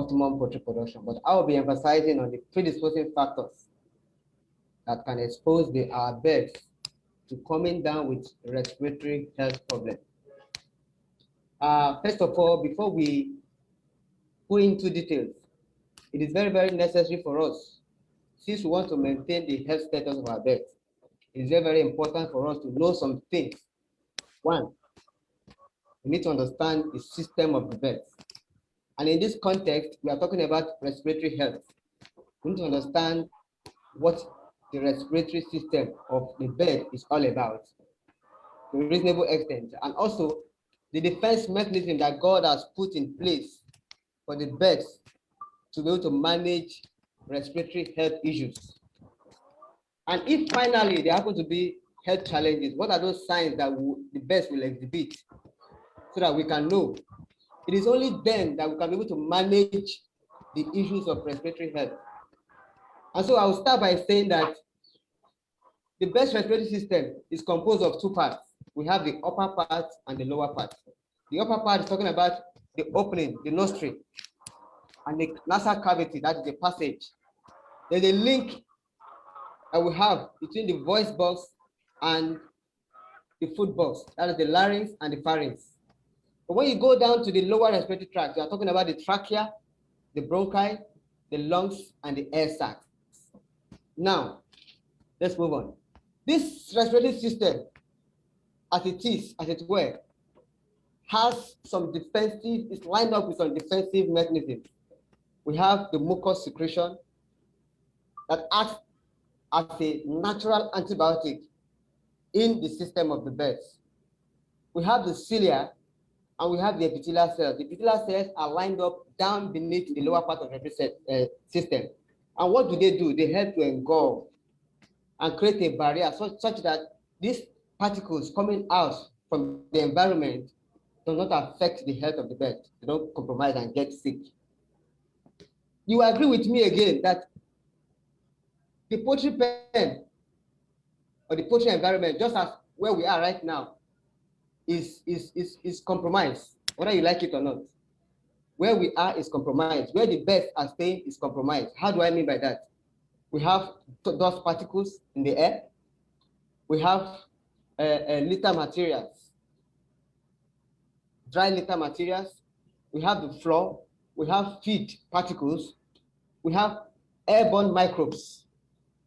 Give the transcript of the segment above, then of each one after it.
optimum poultry production. But I will be emphasizing on the predisposing factors that can expose our birds to coming down with respiratory health problems. First of all, before we go into details, it is very, very necessary for us, since we want to maintain the health status of our birds, it is very, very important for us to know some things. One, we need to understand the system of the birds. And in this context, we are talking about respiratory health. We need to understand what the respiratory system of the bird is all about to a reasonable extent, and also the defense mechanism that God has put in place for the birds to be able to manage respiratory health issues. And if finally there happen to be health challenges, what are those signs that the birds will exhibit so that we can know? It is only then that we can be able to manage the issues of respiratory health. And so I will start by saying that the bird's respiratory system is composed of two parts. We have the upper part and the lower part. The upper part is talking about the opening, the nostril, and the nasal cavity, that is the passage. There's a link that we have between the voice box and the food box, that is the larynx and the pharynx. But when you go down to the lower respiratory tract, you are talking about the trachea, the bronchi, the lungs, and the air sacs. Now, let's move on. This respiratory system, as it were, has some defensive, it's lined up with some defensive mechanisms. We have the mucus secretion that acts as a natural antibiotic in the system of the birds. We have the cilia and we have the epithelial cells. The epithelial cells are lined up down beneath the lower part of the system. And what do? They help to engulf and create a barrier such that these particles coming out from the environment do not affect the health of the bird. They don't compromise and get sick. You agree with me again that the poultry pen or the poultry environment, just as where we are right now, is compromised, whether you like it or not. Where we are is compromised. Where the birds are staying is compromised. How do I mean by that? We have dust particles in the air. We have litter materials, dry litter materials. We have the floor. We have feed particles. We have airborne microbes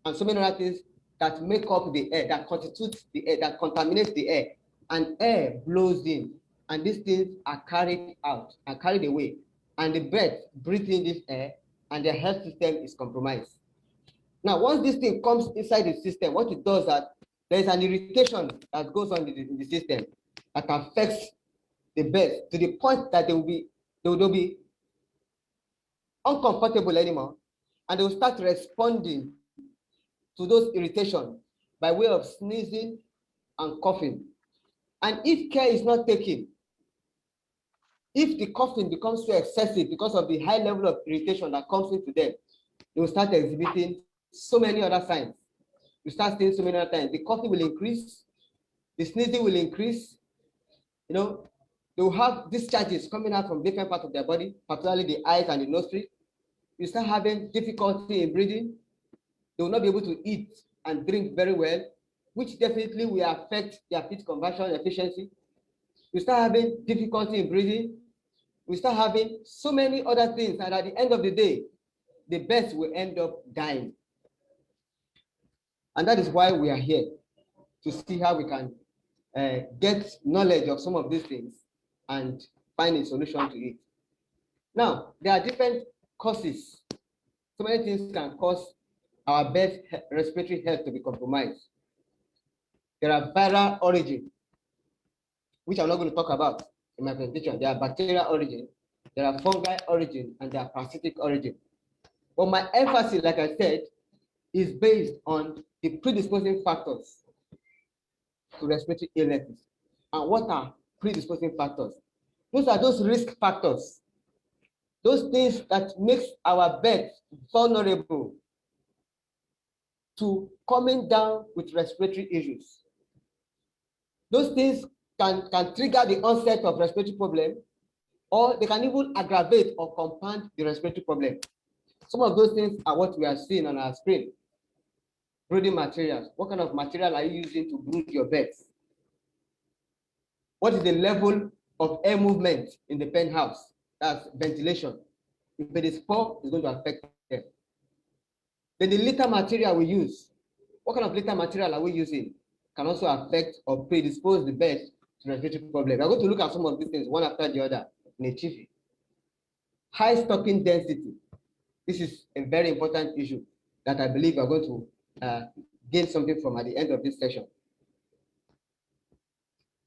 and so many other things that make up the air, that constitute the air, that contaminates the air. And air blows in, and these things are carried out and carried away. And the birds breathe in this air, and their health system is compromised. Now, once this thing comes inside the system, what it does is that there is an irritation that goes on in the system that affects the birds to the point that they will be uncomfortable anymore, and they will start responding to those irritations by way of sneezing and coughing. And if care is not taken, if the coughing becomes so excessive because of the high level of irritation that comes into them, they will start exhibiting so many other signs. You start seeing so many other signs. The coughing will increase, the sneezing will increase. You know, they will have discharges coming out from different parts of their body, particularly the eyes and the nostrils. You start having difficulty in breathing. They will not be able to eat and drink very well, which definitely will affect their feed conversion efficiency. We start having difficulty in breathing. We start having so many other things, and at the end of the day, the birds will end up dying. And that is why we are here, to see how we can get knowledge of some of these things and find a solution to it. Now, there are different causes. So many things can cause our birds' respiratory health to be compromised. There are viral origin, which I'm not going to talk about in my presentation. There are bacterial origin, there are fungi origin, and there are parasitic origin. But my emphasis, like I said, is based on the predisposing factors to respiratory illnesses. And what are predisposing factors? Those are those risk factors, those things that makes our birds vulnerable to coming down with respiratory issues. Those things can trigger the onset of respiratory problem, or they can even aggravate or compound the respiratory problem. Some of those things are what we are seeing on our screen. Brooding materials. What kind of material are you using to brood your beds? What is the level of air movement in the penthouse? That's ventilation. If it is poor, it's going to affect them. Then the litter material we use. What kind of litter material are we using? Can also affect or predispose the bed to respiratory problem. We are going to look at some of these things one after the other in a jiffy. High stocking density. This is a very important issue that I believe we are going to gain something from at the end of this session.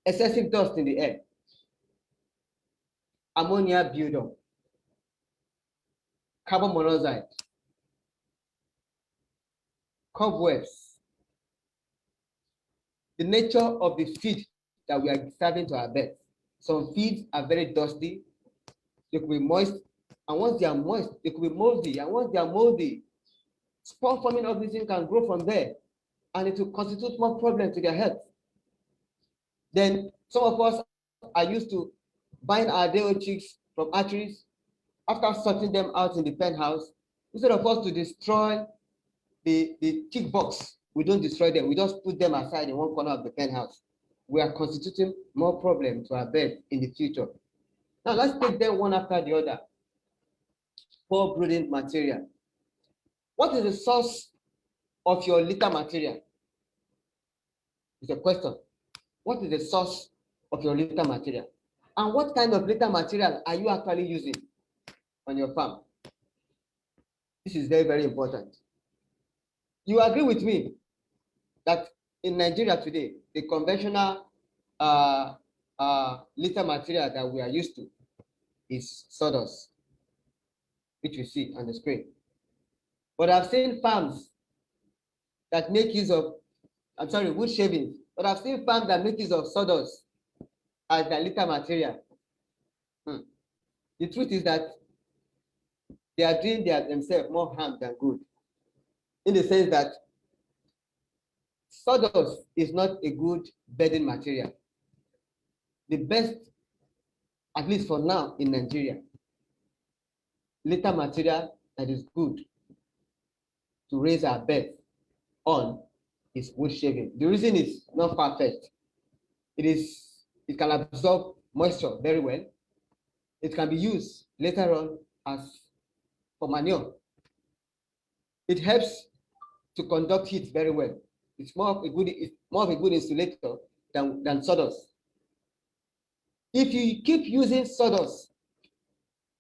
Excessive dust in the air. Ammonia buildup. Carbon monoxide. Cobwebs. The nature of the feed that we are serving to our beds. Some feeds are very dusty. They could be moist. And once they are moist, they could be moldy. And once they are moldy, spore forming organisms can grow from there. And it will constitute more problems to their health. Then some of us are used to buying our day-old chicks from hatcheries. After sorting them out in the penthouse, instead of us to destroy the chick box, we don't destroy them. We just put them aside in one corner of the penthouse. We are constituting more problems to our bed in the future. Now let's take them one after the other. Poor brooding material. What is the source of your litter material? It's a question. What is the source of your litter material? And what kind of litter material are you actually using on your farm? This is very, very important. You agree with me that in Nigeria today, the conventional litter material that we are used to is sawdust, which you see on the screen. But I've seen farms that make use of, wood shavings, but I've seen farms that make use of sawdust as their litter material. The truth is that they are doing themselves more harm than good, in the sense that sawdust is not a good bedding material. The best, at least for now in Nigeria, litter material that is good to raise our beds on is wood shaving. The reason is not far-fetched. It can absorb moisture very well. It can be used later on as for manure. It helps to conduct heat very well. It's more of a good insulator than sawdust. If you keep using sawdust,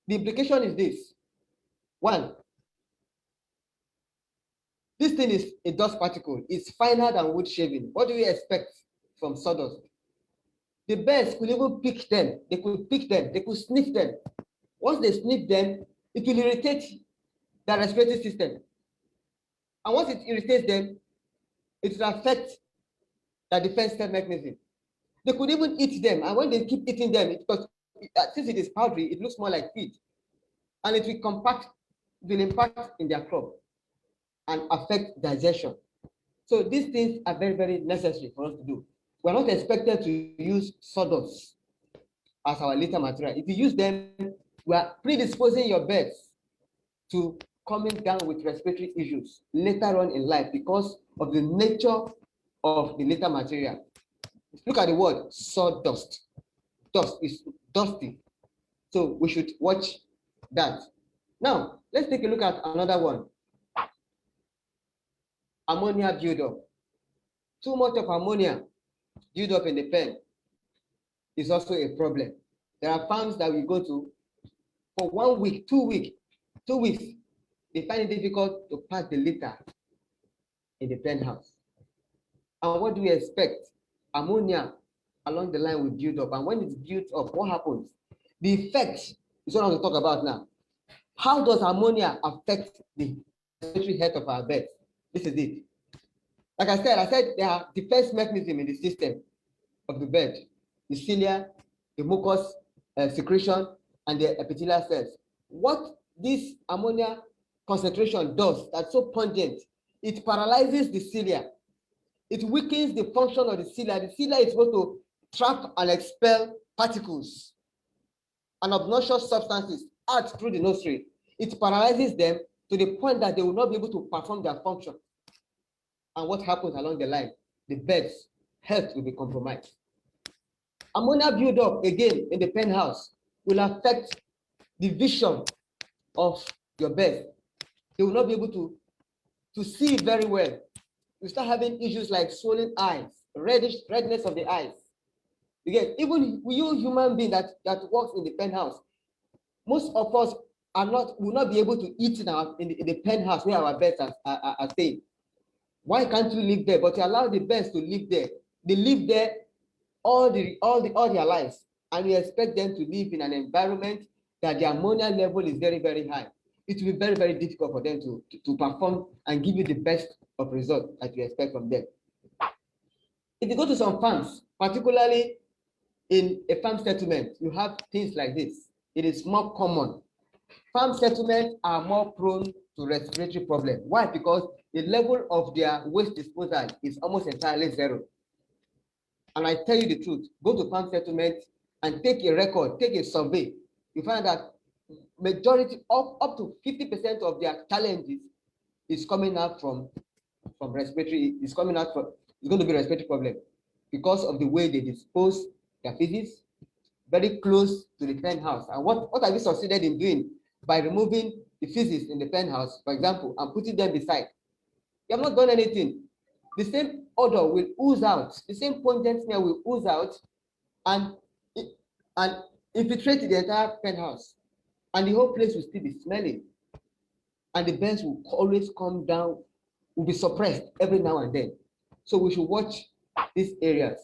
the implication is this. One, this thing is a dust particle. It's finer than wood shaving. What do we expect from sawdust? The birds could even pick them. They could pick them. They could sniff them. Once they sniff them, it will irritate their respiratory system. And once it irritates them, it will affect their defense mechanism. They could even eat them. And when they keep eating them, because since it is powdery, it looks more like feed. And it will impact in their crop and affect digestion. So these things are very, very necessary for us to do. We're not expected to use sawdust as our litter material. If you use them, we are predisposing your beds to coming down with respiratory issues later on in life because of the nature of the litter material. Look at the word sawdust. Dust is dusty. So we should watch that. Now, let's take a look at another one. Ammonia buildup. Too much of ammonia buildup in the pen is also a problem. There are farms that we go to for 1 week, 2 weeks, they find it difficult to pass the litter in the penthouse. And what do we expect? Ammonia along the line will build up. And when it's built up, what happens? The effect is what I want to talk about now. How does ammonia affect the respiratory health of our beds? This is it. Like I said there are defense mechanisms in the system of the bed. The cilia, the mucus secretion, and the epithelial cells. What this ammonia concentration does that's so pungent, it paralyzes the cilia. It weakens the function of the cilia. The cilia is supposed to trap and expel particles. and obnoxious substances out through the nostril, it paralyzes them to the point that they will not be able to perform their function. And what happens along the line? The bird's health will be compromised. Ammonia buildup again in the penthouse will affect the vision of your bird. They will not be able to see very well. You start having issues like swollen eyes, redness of the eyes. Again, even you human being that works in the penthouse, most of us will not be able to eat in the penthouse where our birds are staying. Why can't you live there? But you allow the birds to live there. They live there all their lives, and you expect them to live in an environment that the ammonia level is very, very high. It will be very, very difficult for them to perform and give you the best of results that you expect from them. If you go to some farms, particularly in a farm settlement, you have things like this. It is more common. Farm settlements are more prone to respiratory problems. Why? Because the level of their waste disposal is almost entirely zero. And I tell you the truth, go to farm settlements and take a record, take a survey. You find that majority of up to 50% of their challenges is coming out from respiratory, it's going to be a respiratory problem because of the way they dispose their feces very close to the penthouse. And what have you succeeded in doing by removing the feces in the penthouse, for example, and putting them beside? You have not done anything. The same odor will ooze out, the same pungent smell will ooze out and infiltrate the entire penthouse. And the whole place will still be smelling. And the birds will always come down, will be suppressed every now and then. So we should watch these areas.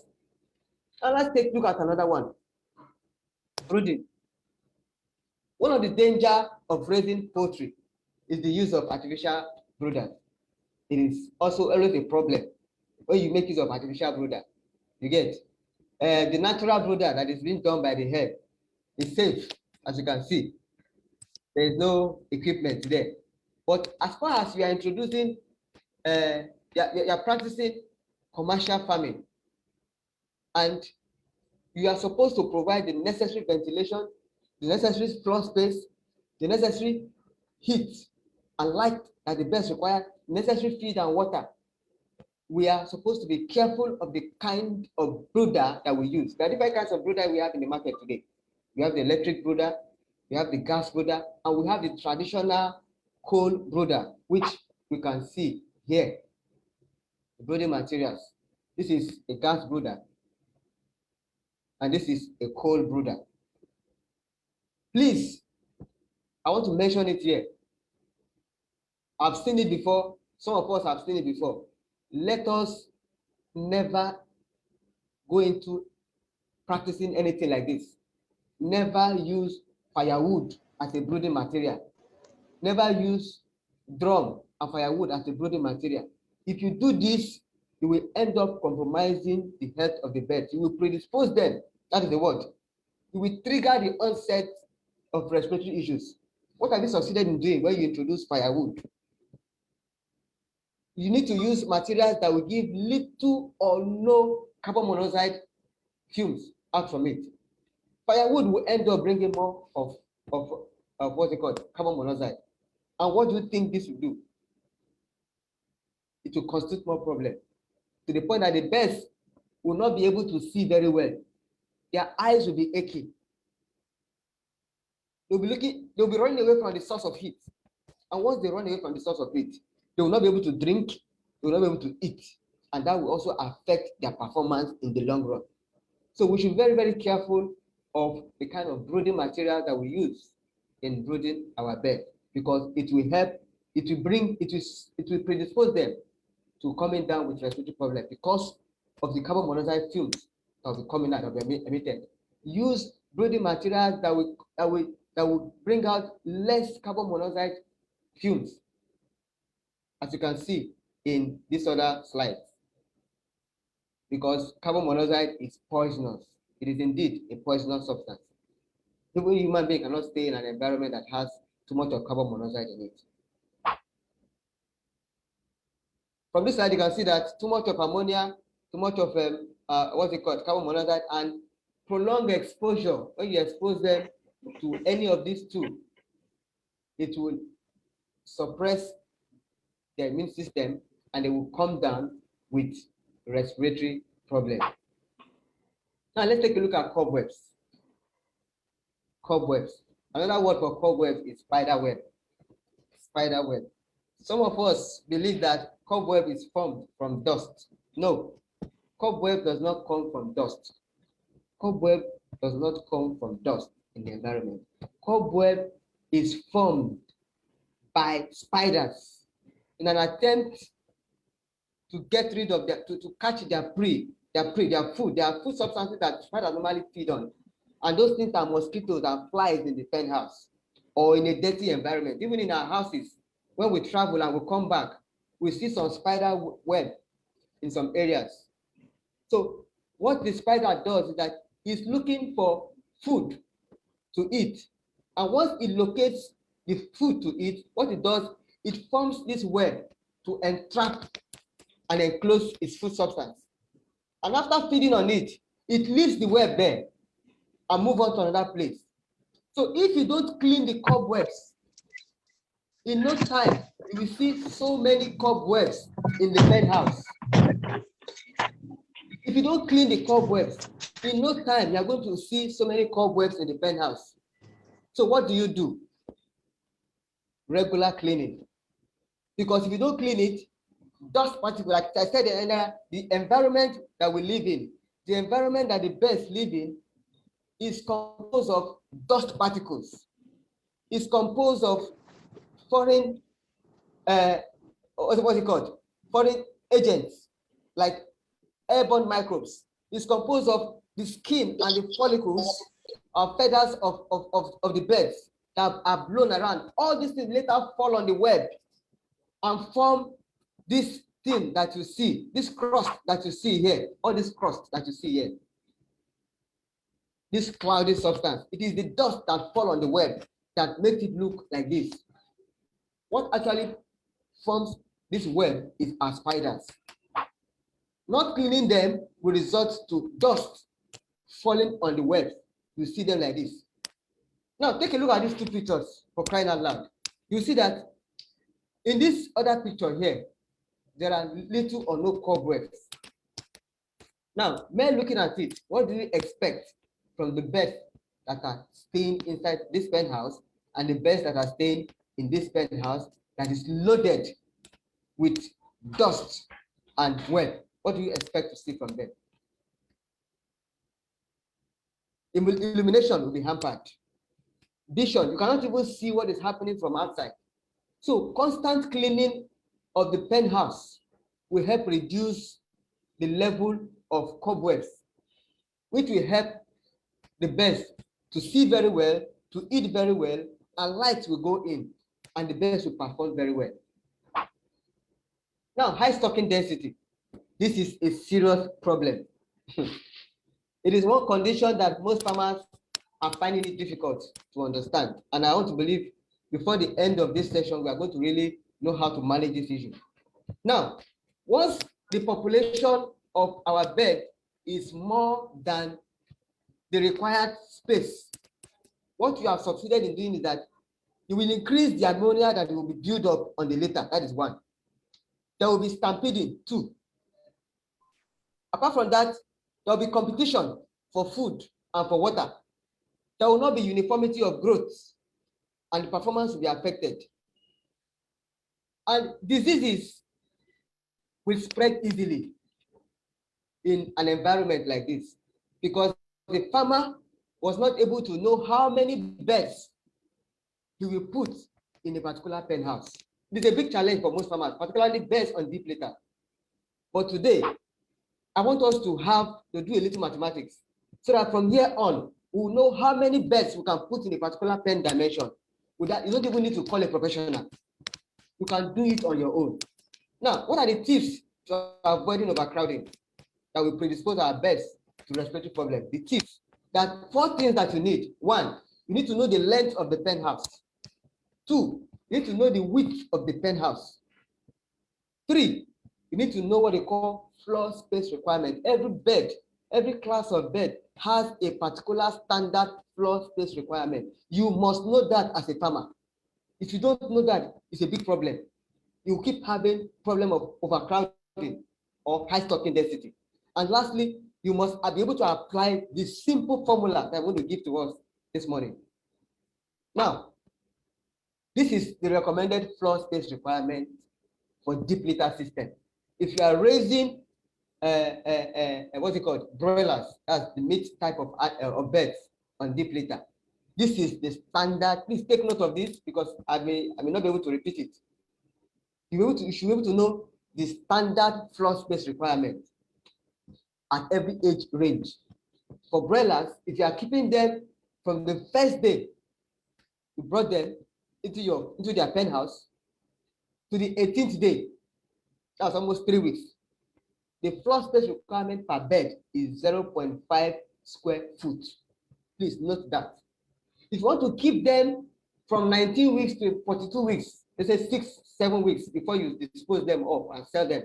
And let's take a look at another one. Brooding. One of the dangers of raising poultry is the use of artificial brooders. It is also always a problem when you make use of artificial brooder. You get the natural brooder that is being done by the head is safe, as you can see. There is no equipment there. But as far as you are introducing, you're practicing commercial farming, and you are supposed to provide the necessary ventilation, the necessary floor space, the necessary heat and light that the birds require, necessary feed and water. We are supposed to be careful of the kind of brooder that we use. There are different kinds of brooder we have in the market today. We have the electric brooder, we have the gas brooder, and we have the traditional coal brooder, which we can see here. The brooding materials. This is a gas brooder, and this is a coal brooder. Please, I want to mention it here. I've seen it before. Some of us have seen it before. Let us never go into practicing anything like this. Never use firewood as a brooding material. Never use drum and firewood as a brooding material. If you do this, you will end up compromising the health of the birds. You will predispose them. That is the word. You will trigger the onset of respiratory issues. What have you succeeded in doing when you introduce firewood? You need to use materials that will give little or no carbon monoxide fumes out from it. Firewood will end up bringing more of what's it called, carbon monoxide. And what do you think this will do? It will constitute more problem to the point that the birds will not be able to see very well. Their eyes will be aching. They'll be running away from the source of heat. And once they run away from the source of heat, they will not be able to drink, they will not be able to eat. And that will also affect their performance in the long run. So we should be very, very careful of the kind of brooding material that we use in brooding our birds, because it will help, it will predispose them to coming down with respiratory problems because of the carbon monoxide fumes that will be coming out of the emitted. Use brooding materials that will bring out less carbon monoxide fumes, as you can see in this other slide, because carbon monoxide is poisonous. It is indeed a poisonous substance. Even human being cannot stay in an environment that has too much of carbon monoxide in it. From this slide, you can see that too much of ammonia, too much of what's it called, carbon monoxide, and prolonged exposure. When you expose them to any of these two, it will suppress their immune system and they will come down with respiratory problems. Now let's take a look at cobwebs. Cobwebs. Another word for cobwebs is spider web. Spider web. Some of us believe that cobweb is formed from dust. No, cobweb does not come from dust. Cobweb does not come from dust in the environment. Cobweb is formed by spiders in an attempt to get rid of their, to catch their food substances that spiders normally feed on. And those things are mosquitoes and flies in the penthouse or in a dirty environment. Even in our houses, when we travel and we come back, we see some spider web in some areas. So what the spider does is that it's looking for food to eat. And once it locates the food to eat, what it does, it forms this web to entrap and enclose its food substance. And after feeding on it, it leaves the web there and move on to another place. So if you don't clean the cobwebs, in no time, you will see so many cobwebs in the penthouse. If you don't clean the cobwebs, in no time, you're going to see so many cobwebs in the penthouse. So what do? Regular cleaning. Because if you don't clean it, dust particles, like I said earlier, the environment that we live in, the environment that the birds live in is composed of dust particles. It's composed of foreign, what's it called? Foreign agents, like airborne microbes. It's composed of the skin and the follicles or feathers of the birds that are blown around. All these things later fall on the web and form this thing that you see, this crust that you see here, all this crust that you see here, this cloudy substance. It is the dust that fall on the web that makes it look like this. What actually forms this web is our spiders. Not cleaning them will result to dust falling on the web. You see them like this. Now take a look at these two pictures for crying out loud. You see that in this other picture here, there are little or no cobwebs. Now, men looking at it, what do you expect from the birds that are staying inside this penthouse and the birds that are staying in this penthouse that is loaded with dust and web? What do you expect to see from them? Illumination will be hampered. Vision, you cannot even see what is happening from outside. So constant cleaning of the penthouse will help reduce the level of cobwebs, which will help the birds to see very well, to eat very well, and light will go in, and the birds will perform very well. Now, high stocking density. This is a serious problem. It is one condition that most farmers are finding it difficult to understand. And I want to believe before the end of this session, we are going to really know how to manage this issue. Now, once the population of our bird is more than the required space, what you have succeeded in doing is that you will increase the ammonia that will be built up on the litter. That is one. There will be stampeding, two. Apart from that, there will be competition for food and for water. There will not be uniformity of growth, and the performance will be affected. And diseases will spread easily in an environment like this because the farmer was not able to know how many birds he will put in a particular penthouse. It is a big challenge for most farmers, particularly birds on deep litter. But today, I want us to do a little mathematics so that from here on, we will know how many birds we can put in a particular pen dimension. With that, you don't even need to call a professional. You can do it on your own. Now, what are the tips to avoiding overcrowding that will predispose our birds to respiratory problems? The tips. There are 4 things that you need. 1, you need to know the length of the penthouse. 2, you need to know the width of the penthouse. 3, you need to know what they call floor space requirement. Every bed, every class of bed has a particular standard floor space requirement. You must know that as a farmer. If you don't know that, it's a big problem. You keep having problem of overcrowding or high stocking density. And lastly, you must be able to apply the simple formula that I'm going to give to us this morning. Now, this is the recommended floor space requirement for deep litter system. If you are raising what's it called, broilers, that's the meat type of birds on deep litter, this is the standard. Please take note of this because I may not be able to repeat it. You should be able to know the standard floor space requirement at every age range. For broilers, if you are keeping them from the first day you brought them into their penthouse to the 18th day, that's almost 3 weeks. The floor space requirement per bed is 0.5 square foot. Please note that. If you want to keep them from 19 weeks to 42 weeks, let's say 6-7 weeks before you dispose them off and sell them,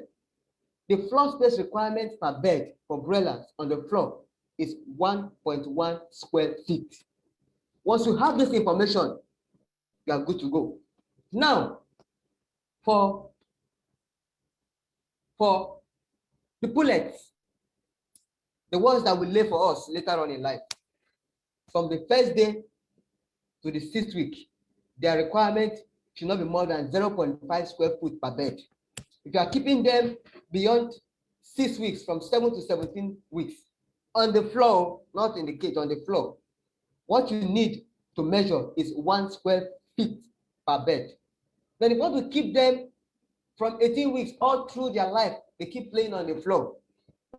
the floor space requirement per bed for broilers on the floor is 1.1 square feet. Once you have this information, you are good to go. Now, for the pullets, the ones that will lay for us later on in life, from the first day to the 6th week, their requirement should not be more than 0.5 square foot per bed. If you are keeping them beyond 6 weeks, from 7 to 17 weeks, on the floor, not in the cage, on the floor, what you need to measure is 1 square feet per bed. Then if you want to keep them from 18 weeks all through their life, they keep playing on the floor,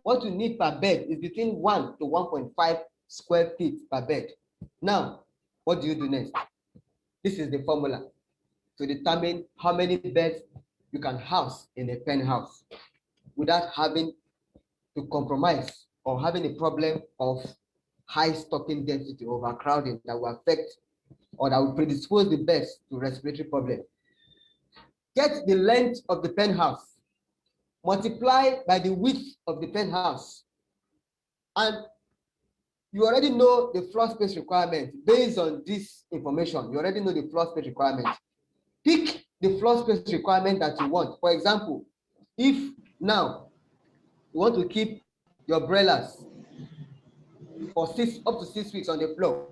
what you need per bed is between 1 to 1.5 square feet per bed. Now, what do you do next? This is the formula to determine how many beds you can house in a pen house without having to compromise or having a problem of high stocking density, overcrowding that will affect or that will predispose the beds to respiratory problem. Get the length of the pen house, multiply by the width of the pen house, and you already know the floor space requirement. Based on this information, you already know the floor space requirement. Pick the floor space requirement that you want. For example, if now you want to keep your broilers for up to 6 weeks on the floor,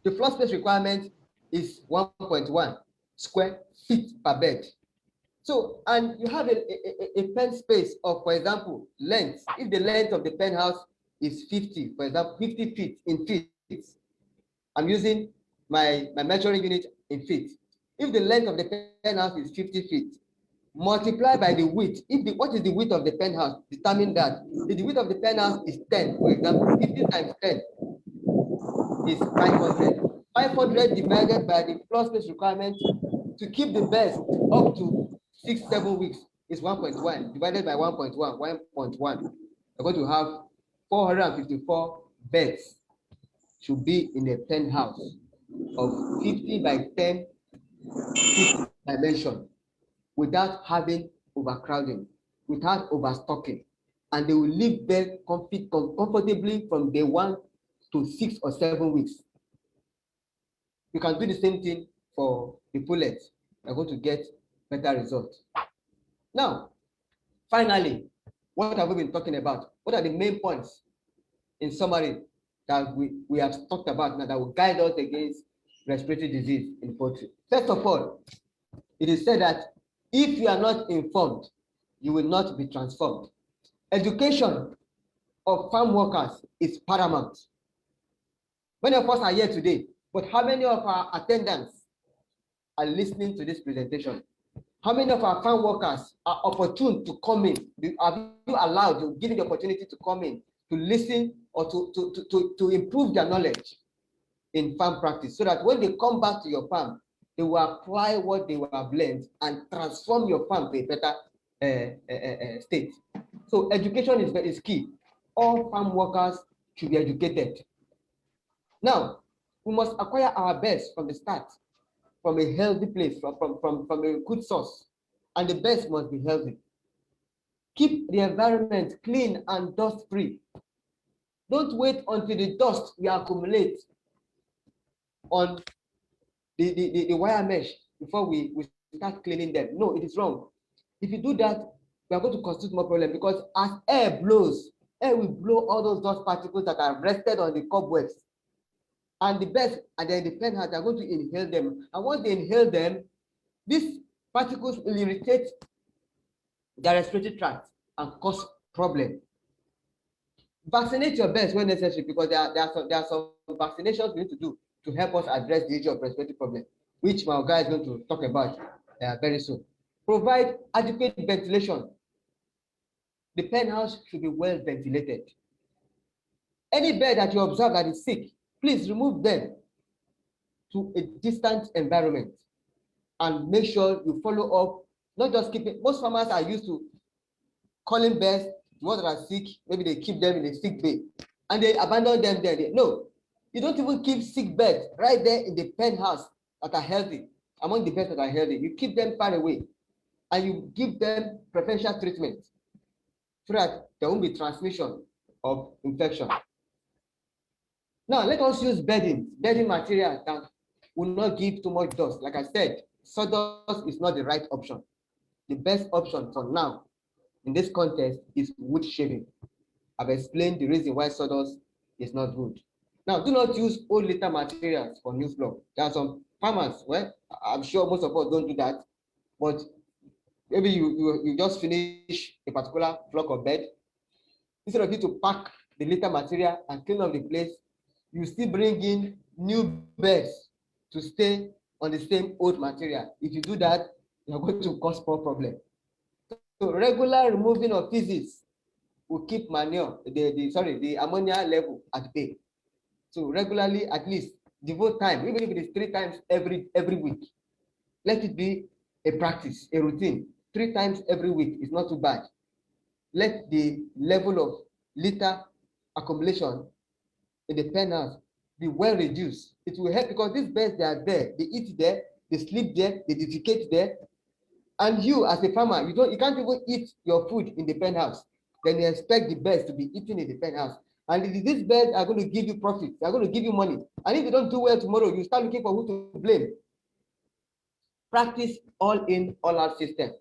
the floor space requirement is 1.1 square feet per bed. So, and you have a pen space of, for example, length. If the length of the pen house is 50, for example, 50 feet in feet, I'm using my measuring unit in feet. If the length of the pen house is 50 feet, multiply by the width. What is the width of the pen house? Determine that. If the width of the pen house is 10, for example, 50 times 10 is 500. 500 divided by the floor space requirement to keep the beds up to 6-7 weeks is 1.1 divided by 1.1. 1.1. You're going to have 454 beds should be in a pen house of 50 by 10 feet dimension without having overcrowding, without overstocking, and they will live there comfortably from day 1 to 6 or 7 weeks. You can do the same thing for the pullets. You're going to get better results. Now, finally, what have we been talking about? What are the main points in summary that we have talked about now that will guide us against respiratory disease in poultry? First of all, it is said that if you are not informed, you will not be transformed. Education of farm workers is paramount. Many of us are here today, but how many of our attendants are listening to this presentation? How many of our farm workers are opportune to come in? Are you allowed to give the opportunity to come in, to listen, or to improve their knowledge in farm practice, so that when they come back to your farm, they will apply what they will have learned and transform your farm to a better state. So education is key. All farm workers should be educated. Now, we must acquire our best from the start, from a healthy place, from a good source, and the best must be healthy. Keep the environment clean and dust-free. Don't wait until the dust will accumulate on the wire mesh before we start cleaning them. No, it is wrong. If you do that, we are going to constitute more problem, because as air blows, air will blow all those dust particles that are rested on the cobwebs. And the birds and then the penthouse are going to inhale them. And once they inhale them, these particles will irritate their respiratory tract and cause problem. Vaccinate your birds when necessary, because there are some vaccinations we need to do to help us address the issue of respiratory problem, which my guy is going to talk about very soon. Provide adequate ventilation. The penthouse should be well ventilated. Any bird that you observe that is sick, please remove them to a distant environment and make sure you follow up, not just keeping. Most farmers are used to calling birds, the ones that are sick, maybe they keep them in a sick bay and they abandon them there. No, you don't even keep sick birds right there in the penthouse that are healthy. Among the birds that are healthy, you keep them far away and you give them preferential treatment so that there won't be transmission of infection. Now, let us use bedding material that will not give too much dust. Like I said, sawdust is not the right option. The best option for now in this context is wood shaving. I've explained the reason why sawdust is not good. Now, do not use old litter materials for new floor. There are some farmers, well, I'm sure most of us don't do that, but maybe you just finish a particular flock of bed. Instead of you to pack the litter material and clean up the place, you still bring in new beds to stay on the same old material. If you do that, you're going to cause more problem. So regular removing of feces will keep manure, the ammonia level at bay. So regularly, at least devote time, even if it is 3 times every week. Let it be a practice, a routine. 3 times every week is not too bad. Let the level of litter accumulation in the penthouse be well reduced. It will help, because these birds, they are there, they eat there, they sleep there, they defecate there. And you as a farmer, you can't even eat your food in the penthouse. Then you expect the birds to be eating in the penthouse. And these birds are going to give you profit, they're going to give you money. And if you don't do well tomorrow, you start looking for who to blame. Practice all in, all out system.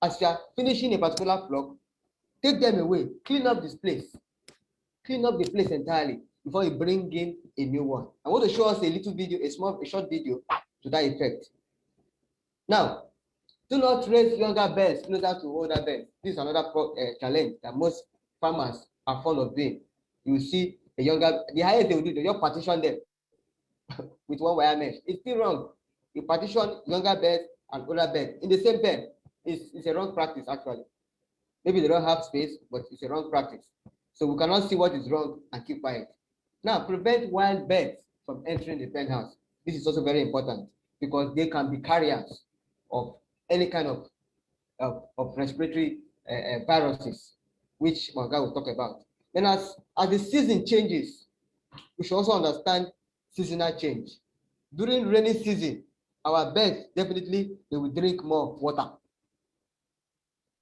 As you are finishing a particular flock, take them away, clean up this place. Clean up the place entirely before you bring in a new one. I want to show us a little video, a short video to that effect. Now, do not raise younger birds closer to older birds. This is another challenge that most farmers are fond of doing. You will see the highest they will do, they just partition them with one wire mesh. It's still wrong. You partition younger birds and older birds in the same pen. It's a wrong practice, actually. Maybe they don't have space, but it's a wrong practice. So we cannot see what is wrong and keep quiet. Now, prevent wild birds from entering the penthouse. This is also very important, because they can be carriers of any kind of respiratory viruses, which my guy will talk about. Then as the season changes, we should also understand seasonal change. During rainy season, our birds definitely they will drink more water.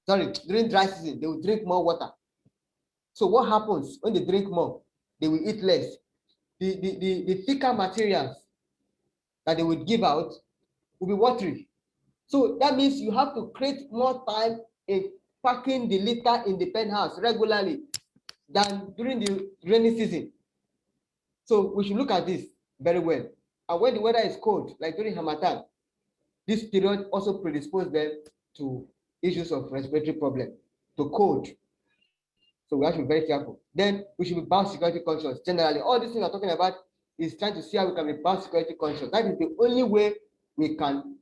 Sorry, during dry season, they will drink more water. So what happens when they drink more? They will eat less. The thicker materials that they would give out will be watery. So that means you have to create more time in packing the litter in the penthouse regularly than during the rainy season. So we should look at this very well. And when the weather is cold, like during Harmattan, this period also predisposes them to issues of respiratory problem, to cold. So we have to be very careful. Then we should be biosecurity conscious. Generally, all these things we're talking about is trying to see how we can be biosecurity conscious. That is the only way we can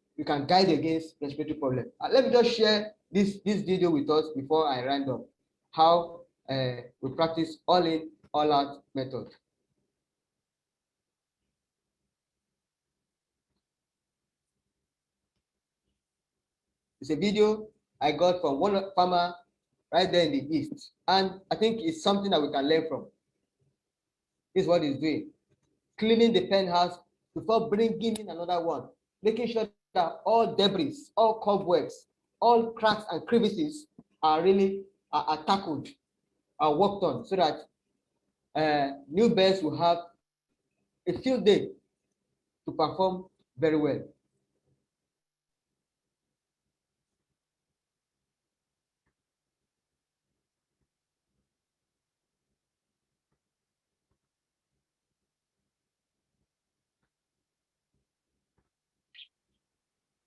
guide against respiratory problem. Let me just share this video with us before I round up. How we practice all in, all out method. It's a video I got from one farmer right there in the east, and I think it's something that we can learn from. This is what he's doing: cleaning the penthouse before bringing in another one, making sure that all debris, all cobwebs, all cracks and crevices are really tackled, are worked on, so that new birds will have a field day to perform very well.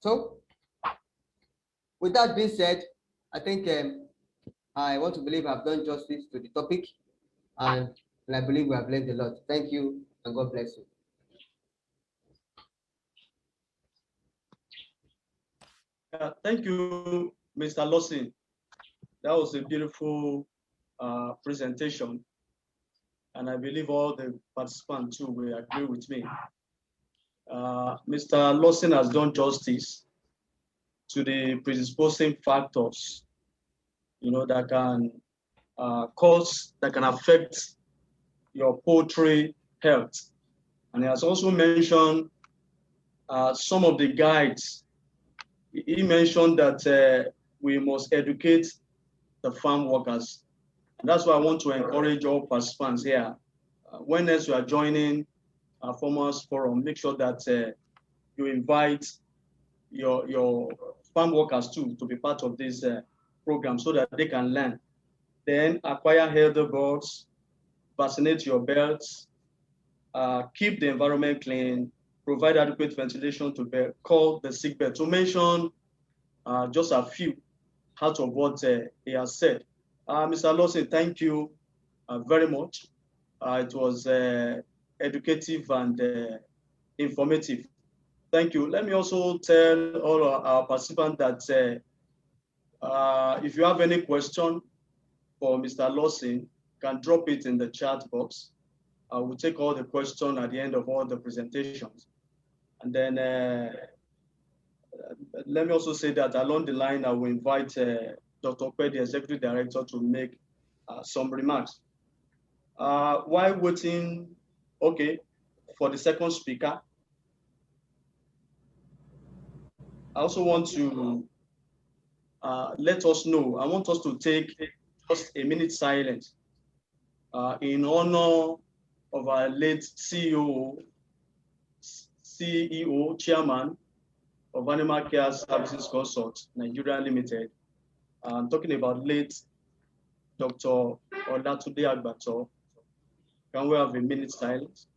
So, with that being said, I think I want to believe I've done justice to the topic, and I believe we have learned a lot. Thank you, and God bless you. Thank you, Mr. Lawson. That was a beautiful presentation, and I believe all the participants too will agree with me. Mr. Lawson has done justice to the predisposing factors, that can that can affect your poultry health. And he has also mentioned some of the guides. He mentioned that we must educate the farm workers. And that's why I want to encourage all participants here. When else you are joining our Farmers Forum, make sure that you invite your farm workers too to be part of this program so that they can learn. Then acquire healthy birds, vaccinate your birds, keep the environment clean, provide adequate ventilation to bird, call the sick bird. To mention just a few out of what he has said. Mr. Lawson, thank you very much. It was educative and informative. Thank you. Let me also tell all our participants that if you have any question for Mr. Lawson, you can drop it in the chat box. I will take all the questions at the end of all the presentations. And then let me also say that along the line, I will invite Dr. Kwe, the Executive Director, to make some remarks. While waiting, okay, for the second speaker, I also want to let us know, I want us to take just a minute silence in honor of our late CEO, Chairman of Animal Care Services Consult, Nigeria Limited. I'm talking about late Dr. Olatunde Agbato. Can we have a minute silence?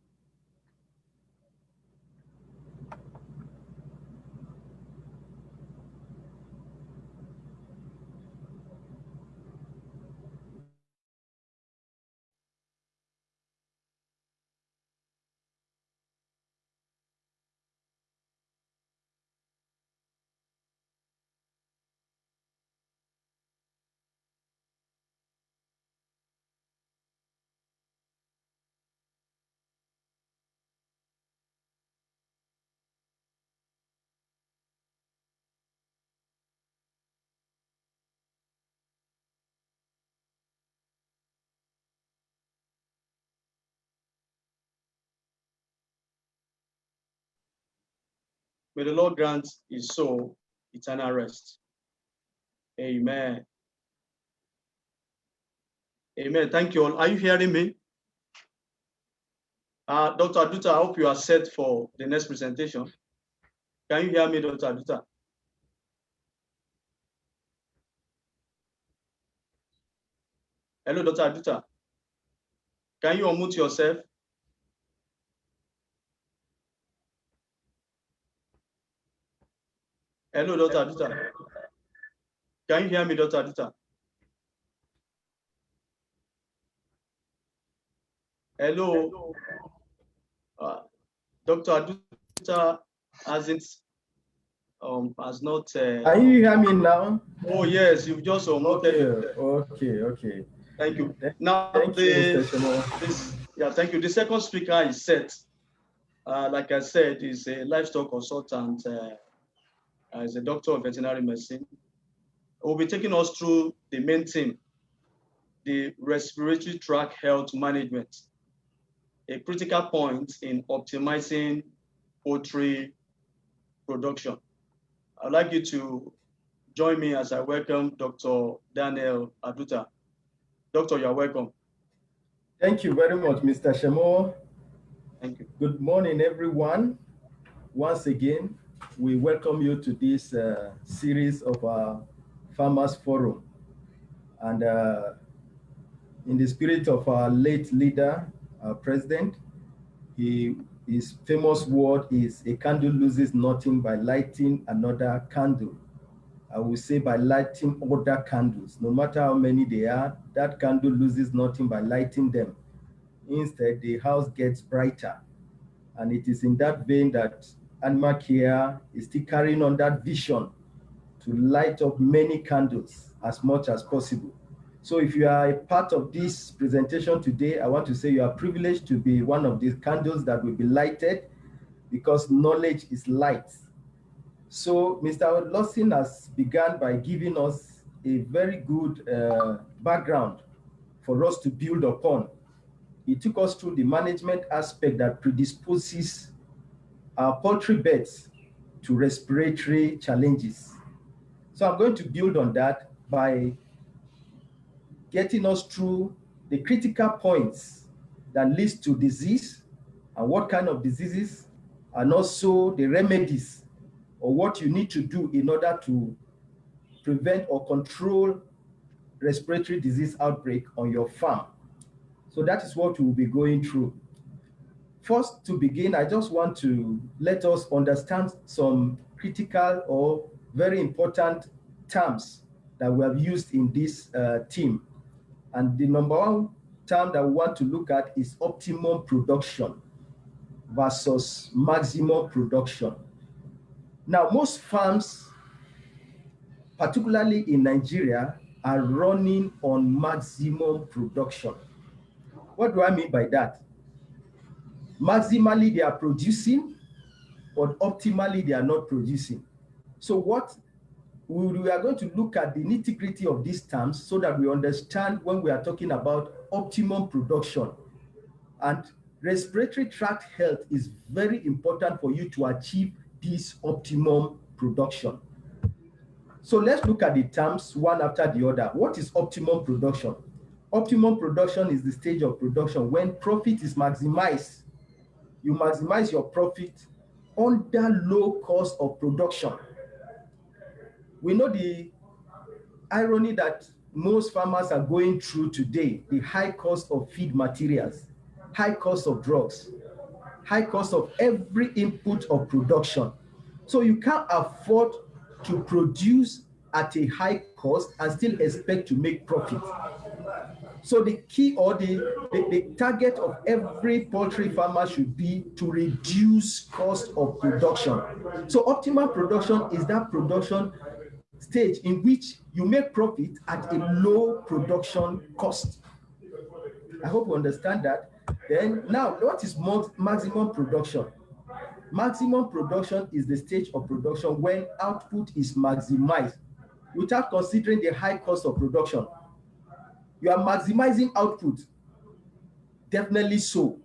May the Lord grant his soul eternal rest. Amen. Amen. Thank you all. Are you hearing me? Dr. Aduta, I hope you are set for the next presentation. Can you hear me, Dr. Aduta? Hello, Dr. Aduta. Can you unmute yourself? Hello, Dr. Aduta. Can you hear me, Dr. Aduta? Hello. Dr. Aduta has not. Can you hear me now? Oh yes, you've just unmuted. Okay. Thank you. Now, thank you, thank you. The second speaker is set. Like I said, is a livestock consultant. Is a doctor of veterinary medicine. Will be taking us through the main theme, the respiratory tract health management, a critical point in optimizing poultry production. I'd like you to join me as I welcome Dr. Daniel Aduta. Doctor, you're welcome. Thank you very much, Mr. Shemo. Thank you. Good morning, everyone. Once again, we welcome you to this series of our Farmers Forum. And in the spirit of our late leader, our president, his famous word is, "A candle loses nothing by lighting another candle." I will say by lighting other candles. No matter how many they are, that candle loses nothing by lighting them. Instead, the house gets brighter. And it is in that vein that Animal Care is still carrying on that vision to light up many candles as much as possible. So if you are a part of this presentation today, I want to say you are privileged to be one of these candles that will be lighted, because knowledge is light. So Mr. Lawson has begun by giving us a very good background for us to build upon. He took us through the management aspect that predisposes our poultry beds to respiratory challenges. So I'm going to build on that by getting us through the critical points that leads to disease and what kind of diseases, and also the remedies or what you need to do in order to prevent or control respiratory disease outbreak on your farm. So that is what we will be going through. First, to begin, I just want to let us understand some critical or very important terms that we have used in this team. And the number one term that we want to look at is optimum production versus maximum production. Now, most farms, particularly in Nigeria, are running on maximum production. What do I mean by that? Maximally, they are producing, but optimally, they are not producing. So what we are going to look at the nitty-gritty of these terms so that we understand when we are talking about optimum production. And respiratory tract health is very important for you to achieve this optimum production. So let's look at the terms one after the other. What is optimum production? Optimum production is the stage of production when profit is maximized. You maximize your profit under low cost of production. We know the irony that most farmers are going through today, the high cost of feed materials, high cost of drugs, high cost of every input of production. So you can't afford to produce at a high cost and still expect to make profit. So the key or the target of every poultry farmer should be to reduce cost of production. So optimal production is that production stage in which you make profit at a low production cost. I hope you understand that. Then now, what is maximum production? Maximum production is the stage of production when output is maximized without considering the high cost of production. You are maximizing output, definitely so.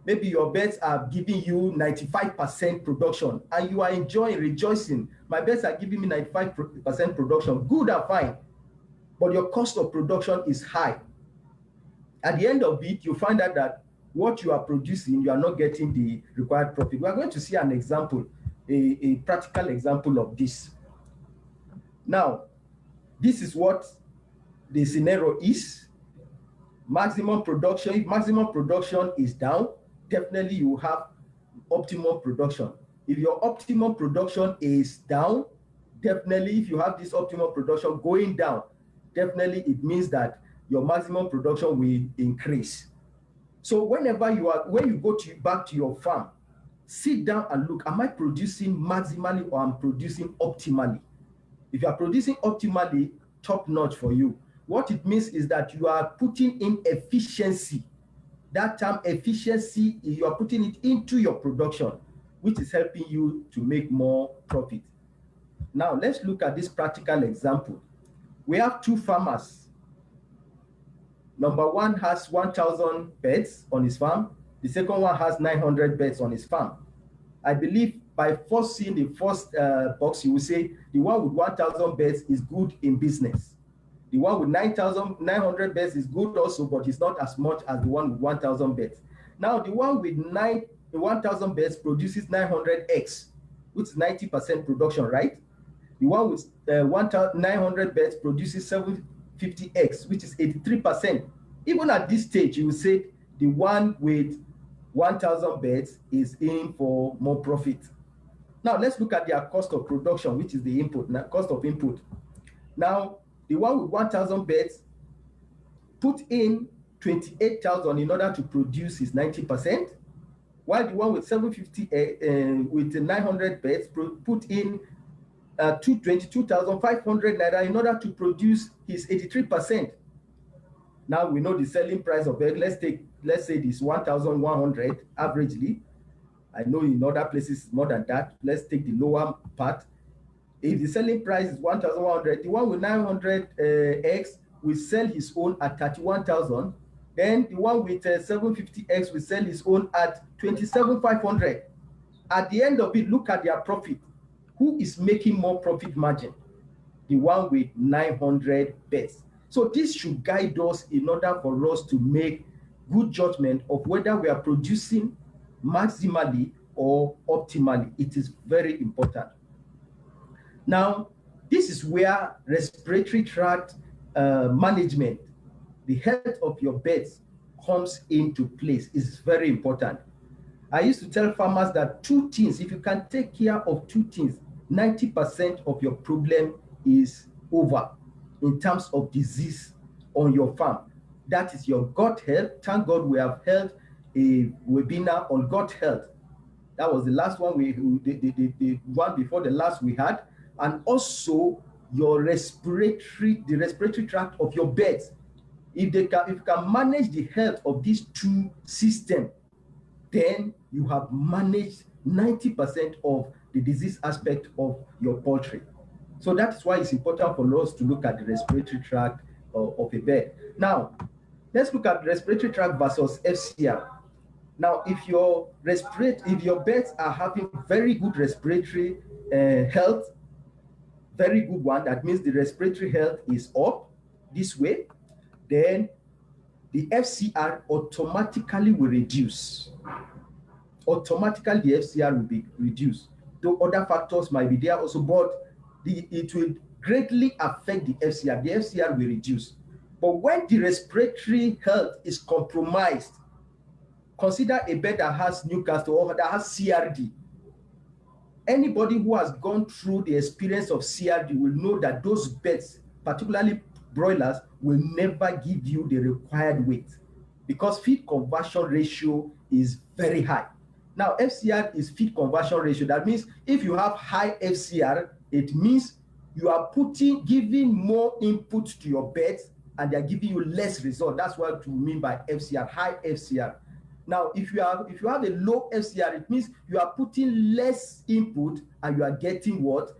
Maybe your birds are giving you 95% production and you are enjoying, rejoicing. My birds are giving me 95% production, good and fine, but your cost of production is high. At the end of it, you find out that what you are producing, you are not getting the required profit. We are going to see an example, a practical example of this. Now, this is what the scenario is. Maximum production, if maximum production is down, definitely you have optimum production. If your optimum production is down, definitely if you have this optimum production going down, definitely it means that your maximum production will increase. So whenever when you go back to your farm, sit down and look, am I producing maximally or I'm producing optimally? If you are producing optimally, top notch for you. What it means is that you are putting in efficiency. That term efficiency, you are putting it into your production, which is helping you to make more profit. Now, let's look at this practical example. We have two farmers. Number one has 1,000 beds on his farm. The second one has 900 beds on his farm. I believe by first seeing the first box, you will say the one with 1,000 beds is good in business. The one with 9,900 beds is good also, but it's not as much as the one with 1,000 beds. Now, the one with 1,000 beds produces 900 eggs, which is 90% production, right? The one with 1,900 beds produces 750 eggs, which is 83%. Even at this stage, you will say the one with 1,000 beds is in for more profit. Now, let's look at their cost of production, which is the input, cost of input. Now, the one with 1,000 beds put in 28,000 in order to produce his 90%, while the one with 750 with 900 beds put in 22,500 naira in order to produce his 83%. Now we know the selling price of egg. Let's say this 1,100 averagely. I know in other places more than that. Let's take the lower part. If the selling price is 1,100, the one with 900 eggs will sell his own at 31,000. Then the one with 750 eggs will sell his own at 27,500. At the end of it, look at their profit. Who is making more profit margin? The one with 900 beds. So this should guide us in order for us to make good judgment of whether we are producing maximally or optimally. It is very important. Now, this is where respiratory tract management, the health of your beds, comes into place. It's very important. I used to tell farmers that two things, if you can take care of two things, 90% of your problem is over in terms of disease on your farm. That is your gut health. Thank God we have held a webinar on gut health. That was the last one the one before the last we had. And also your the respiratory tract of your beds. If you can manage the health of these two systems, then you have managed 90% of the disease aspect of your poultry. So that's why it's important for us to look at the respiratory tract of a bed. Now, let's look at respiratory tract versus FCR. Now, if your beds are having very good respiratory health, very good one, that means the respiratory health is up this way, then the FCR automatically will reduce. Automatically, the FCR will be reduced. Though other factors might be there also, but it will greatly affect the FCR. The FCR will reduce. But when the respiratory health is compromised, consider a bed that has Mucosal or that has CRD. Anybody who has gone through the experience of CRD will know that those beds, particularly broilers, will never give you the required weight because feed conversion ratio is very high. Now, FCR is feed conversion ratio. That means if you have high FCR, it means you are giving more input to your beds and they are giving you less result. That's what we mean by FCR, high FCR. Now, if you have a low FCR, it means you are putting less input and you are getting what?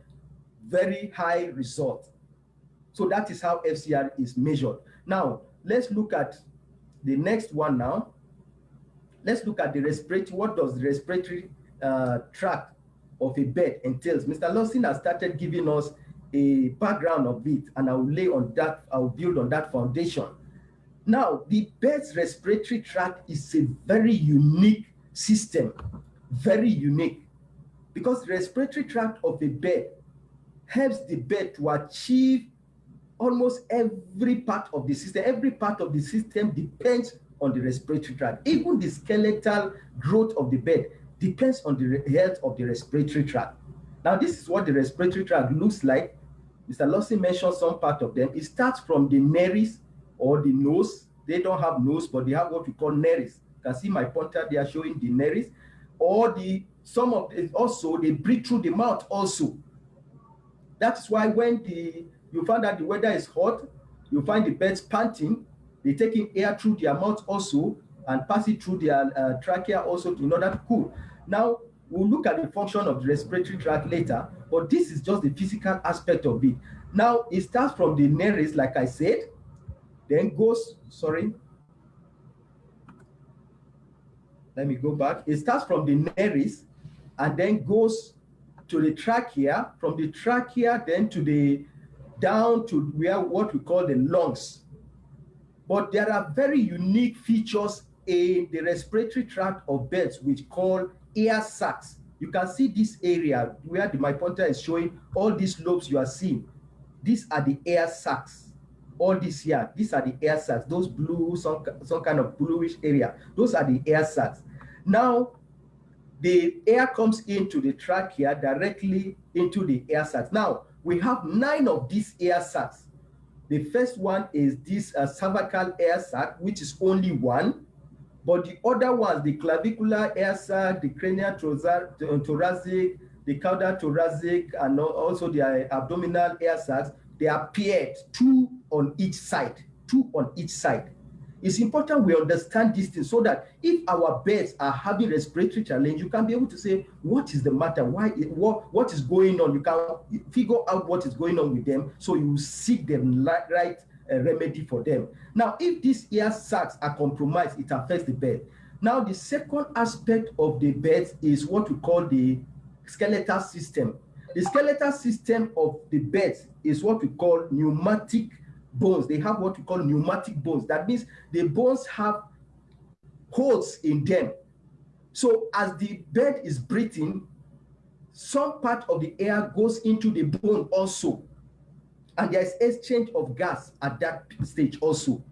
Very high result. So that is how FCR is measured. Now, let's look at the next one now. Let's look at the respiratory. What does the respiratory tract of a bed entails? Mr. Lawson has started giving us a background of it, and I will build on that foundation. Now, the bed's respiratory tract is a very unique system, very unique, because the respiratory tract of a bed helps the bed to achieve almost every part of the system. Every part of the system depends on the respiratory tract. Even the skeletal growth of the bed depends on the health of the respiratory tract. Now, this is what the respiratory tract looks like. Mr. Lawson mentioned some part of them. It starts from the nares or the nose. They don't have nose, but they have what we call nares. You can see my pointer there showing the nares. Or some of it also, they breathe through the mouth also. That's why when you find that the weather is hot, you find the birds panting, they're taking air through their mouth also and pass it through their trachea also in order to cool. Now, we'll look at the function of the respiratory tract later, but this is just the physical aspect of it. Now, it starts from the nares, like I said, then goes, let me go back. It starts from the nares and then goes to the trachea, from the trachea then to the down to what we call the lungs. But there are very unique features in the respiratory tract of birds which call air sacs. You can see this area where my pointer is showing all these lobes you are seeing. These are the air sacs. All these here, these are the air sacs. Those blue, some kind of bluish area. Those are the air sacs. Now, the air comes into the trachea directly into the air sacs. Now, we have 9 of these air sacs. The first one is this cervical air sac, which is only 1. But the other ones, the clavicular air sac, the cranial thoracic, the caudal thoracic, and also the abdominal air sacs, they are paired, 2 on each side, 2 on each side. It's important we understand these things so that if our birds are having respiratory challenge, you can be able to say, what is the matter? What is going on? You can figure out what is going on with them, so you seek the right remedy for them. Now, if these air sacs are compromised, it affects the bird. Now, the second aspect of the birds is what we call the skeletal system. The skeletal system of the birds is what we call pneumatic bones. They have what we call pneumatic bones. That means the bones have holes in them. So as the bird is breathing, some part of the air goes into the bone also. And there's exchange of gas at that stage also.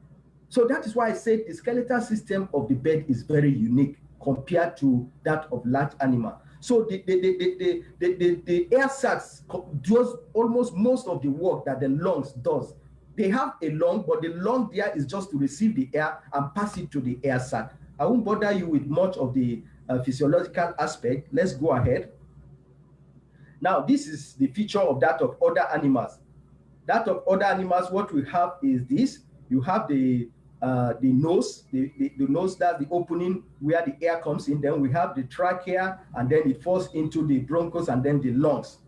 So that is why I said the skeletal system of the bird is very unique compared to that of large animal. So the air sacs does almost most of the work that the lungs does. They have a lung, but the lung there is just to receive the air and pass it to the air sac. I won't bother you with much of the physiological aspect. Let's go ahead. Now, this is the feature of that of other animals. That of other animals, what we have is this. You have the nose, the nose, that's the opening where the air comes in. Then we have the trachea, and then it falls into the bronchus, and then the lungs.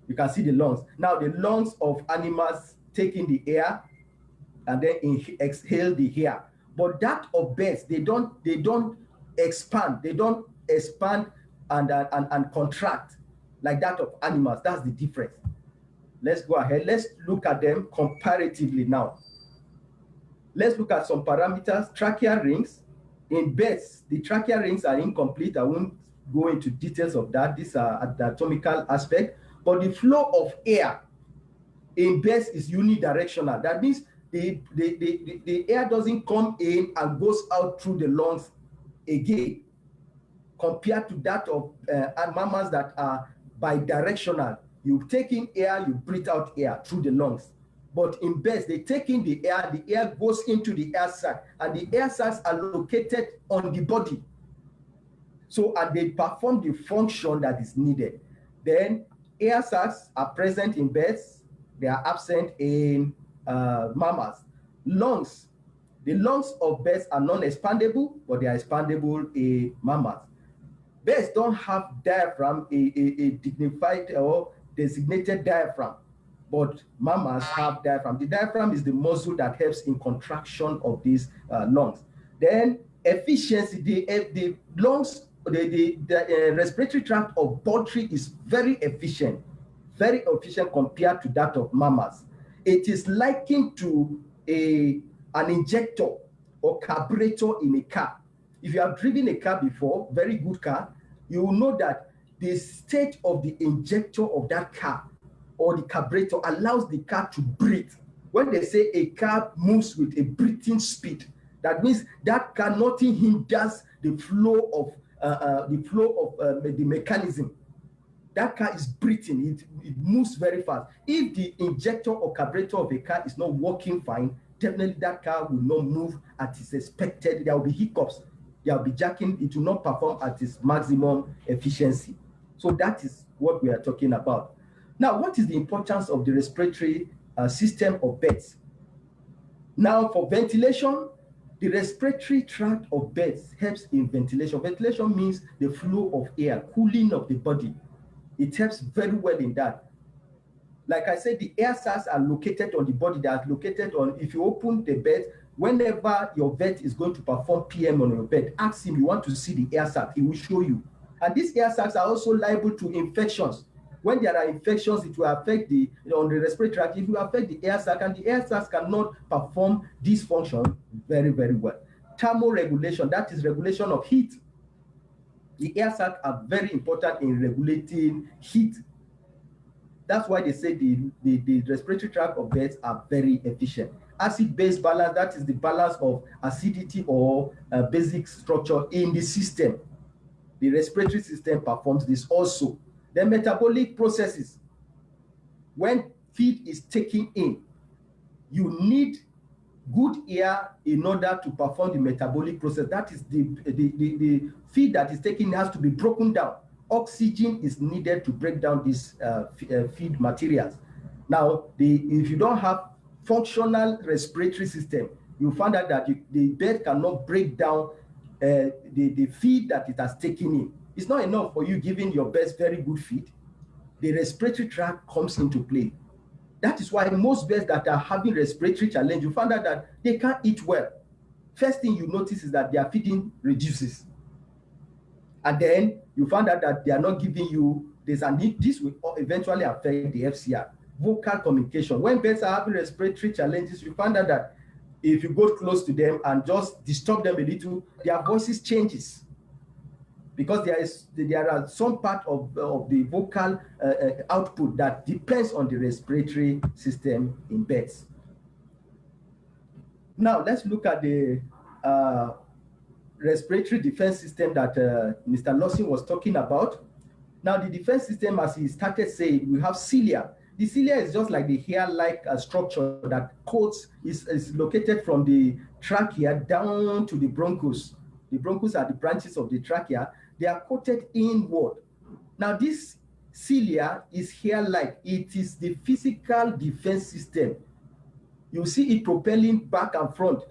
You can see the lungs. Now, the lungs of animals take in the air and then exhale the air. But that of birds, they don't expand. They don't expand and contract like that of animals. That's the difference. Let's go ahead. Let's look at them comparatively now. Let's look at some parameters. Trachea rings. In birds, the trachea rings are incomplete. I won't go into details of that. These are at the anatomical aspect. But the flow of air in birds is unidirectional. That means the air doesn't come in and goes out through the lungs again, compared to that of mammals that are bidirectional. You take in air, you breathe out air through the lungs. But in birds, they take in the air goes into the air sac, and the air sacs are located on the body. So, and they perform the function that is needed. Then air sacs are present in birds. They are absent in mammals. Lungs. The lungs of birds are non-expandable, but they are expandable in mammals. Birds don't have diaphragm, a dignified or designated diaphragm, but mammals have diaphragm. The diaphragm is the muscle that helps in contraction of these lungs. Then efficiency, the lungs, the respiratory tract of poultry is very efficient compared to that of mammals. It is likened to an injector or carburetor in a car. If you have driven a car before, very good car, you will know that the state of the injector of that car or the carburetor allows the car to breathe. When they say a car moves with a breathing speed, that means that car, nothing hinders the flow of the mechanism. That car is breathing, it moves very fast. If the injector or carburetor of a car is not working fine, definitely that car will not move as is expected. There will be hiccups, there will be jacking, it will not perform at its maximum efficiency. So that is what we are talking about. Now, what is the importance of the respiratory system of birds? Now, for ventilation, the respiratory tract of birds helps in ventilation. Ventilation means the flow of air, cooling of the body. It helps very well in that. Like I said, the air sacs are located on the body. They are located on, if you open the bed, whenever your vet is going to perform PM on your bed, ask him, you want to see the air sac, he will show you. And these air sacs are also liable to infections. when there are infections, it will affect the, on the respiratory tract, it will affect the air sac, and the air sacs cannot perform this function very, very well. Thermoregulation, that is regulation of heat. The air sacs are very important in regulating heat. That's why they say the respiratory tract of birds are very efficient. Acid-base balance, that is the balance of acidity or basic structure in the system. The respiratory system performs this also. Then metabolic processes. When feed is taken in, you need good air in order to perform the metabolic process. That is the feed that is taken has to be broken down. Oxygen is needed to break down these feed materials. Now, if you don't have functional respiratory system, you find out that the bird cannot break down the feed that it has taken in. It's not enough for you giving your birds very good feed. The respiratory tract comes into play. That is why most birds that are having respiratory challenge, you find out that they can't eat well. First thing you notice is that their feeding reduces. And then you find out that they are not giving you this, and this will eventually affect the FCR. Vocal communication. When birds are having respiratory challenges, you find out that if you go close to them and just disturb them a little, their voices changes. Because there are some part of the vocal output that depends on the respiratory system in birds. Now let's look at the respiratory defense system that Mr. Lawson was talking about. Now the defense system, as he started saying, we have cilia. The cilia is just like the hair-like structure that coats, is located from the trachea down to the bronchus. The bronchus are the branches of the trachea. They are coated inward. Now this cilia is hair-like. It is the physical defense system. You see it propelling back and front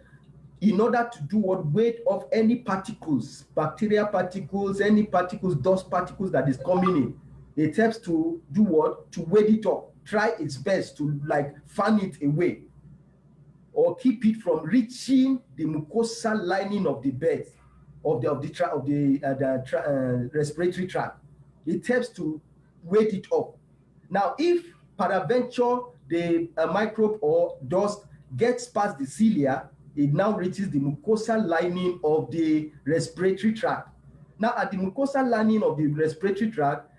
in order to do what? Ward off any particles, bacteria particles, any particles, dust particles that is coming in. It helps to do what? To ward it off. Try its best to like fan it away or keep it from reaching the mucosal lining of the bed, of the respiratory tract. It helps to ward it off. Now, if peradventure the microbe or dust gets past the cilia, it now reaches the mucosal lining of the respiratory tract. Now, at the mucosal lining of the respiratory tract,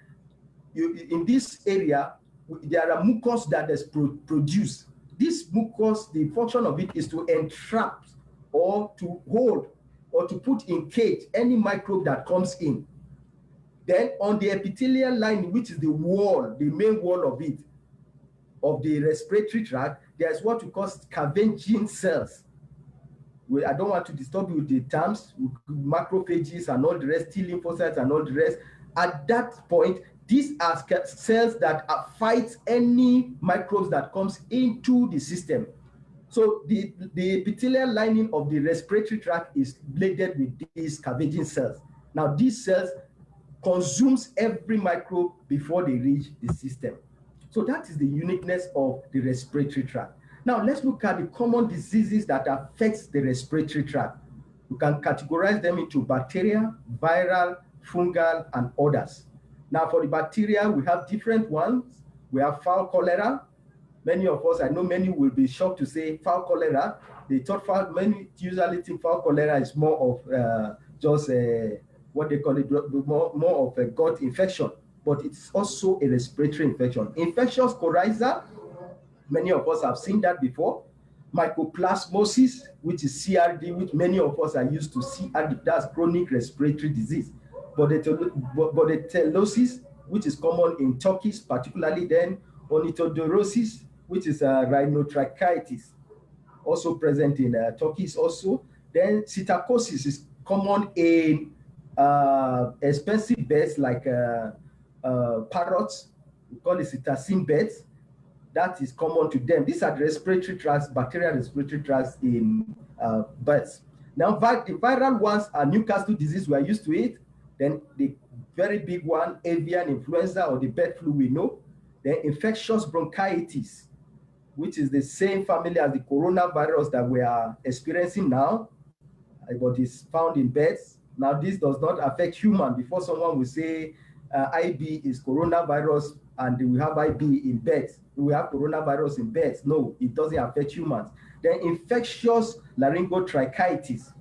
in this area, there are mucus that is produced. This mucus, the function of it is to entrap or to hold or to put in cage any microbe that comes in. Then on the epithelial lining, which is the wall, the main wall of it, of the respiratory tract, there's what we call scavenging cells. I don't want to disturb you with the terms, macrophages and all the rest, T lymphocytes and all the rest. At that point, these are cells that fight any microbes that comes into the system. So the epithelial lining of the respiratory tract is bladed with these scavenging cells. Now these cells consumes every microbe before they reach the system. So that is the uniqueness of the respiratory tract. Now let's look at the common diseases that affects the respiratory tract. We can categorize them into bacteria, viral, fungal, and others. Now for the bacteria, we have different ones. We have fowl cholera. Many of us, I know many will be shocked to say fowl cholera. They thought many usually think fowl cholera is more of just what they call it, more of a gut infection, but it's also a respiratory infection. Infectious coryza, many of us have seen that before. Mycoplasmosis, which is CRD, which many of us are used to CRD, that's chronic respiratory disease. Bordeliosis, which is common in turkeys, particularly then ornithodorosis, which is rhinotracheitis, also present in turkeys also. Then psittacosis is common in expensive birds like parrots, we call it psittacine birds. That is common to them. These are the respiratory tracts, bacterial respiratory tracts in birds. Now, the viral ones are Newcastle disease, we are used to it. Then the very big one, avian influenza or the bird flu we know. Then infectious bronchitis, which is the same family as the coronavirus that we are experiencing now, but is found in birds. Now, this does not affect human. Before someone will say IB is coronavirus, and we have IB in birds. We have coronavirus in birds. No, it doesn't affect humans. Then infectious laryngotracheitis.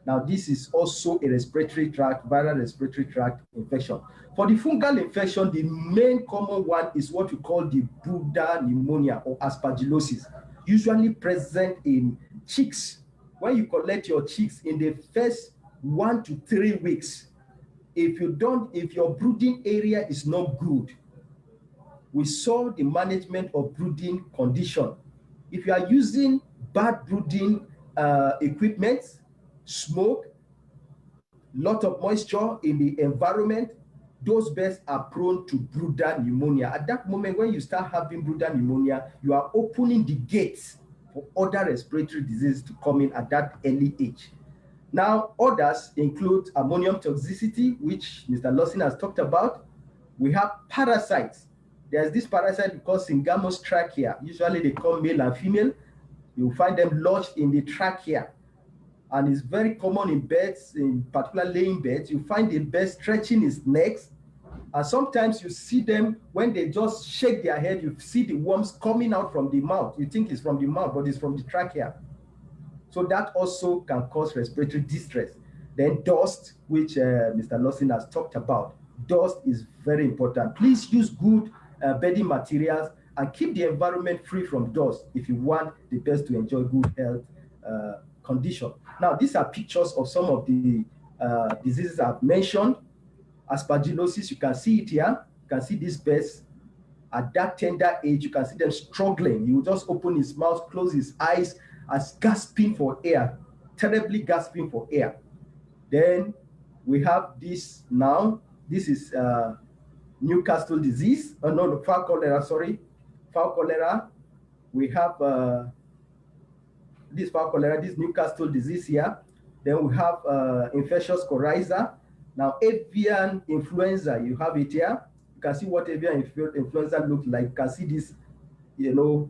Now, this is also a respiratory tract, viral respiratory tract infection. For the fungal infection, the main common one is what we call the Buddha pneumonia or Aspergillosis, usually present in chicks. When you collect your chicks in the first 1 to 3 weeks, if your brooding area is not good, we saw the management of brooding condition. If you are using bad brooding equipment, smoke, lot of moisture in the environment, those birds are prone to brooder pneumonia. At that moment, when you start having brooder pneumonia, you are opening the gates for other respiratory diseases to come in at that early age. Now, others include ammonium toxicity, which Mr. Lawson has talked about. We have parasites. There's this parasite called Syngamous trachea. Usually they come male and female. You'll find them lodged in the trachea. And it's very common in birds, in particular laying birds. You find the bird stretching its necks. And sometimes you see them, when they just shake their head, you see the worms coming out from the mouth. You think it's from the mouth, but it's from the trachea. So that also can cause respiratory distress. Then dust, which Mr. Lawson has talked about. Dust is very important. Please use good bedding materials and keep the environment free from dust if you want the birds to enjoy good health condition. Now, these are pictures of some of the diseases I've mentioned. Aspergillosis, you can see it here. You can see these birds at that tender age. You can see them struggling. He will just open his mouth, close his eyes, as gasping for air, terribly gasping for air. Then we have this now. This is Newcastle disease. Oh, no, fowl cholera, sorry. Fowl cholera. We have this fowl cholera, this Newcastle disease here. Then we have infectious coryza. Now, avian influenza, you have it here. You can see what avian influenza looks like. You can see this,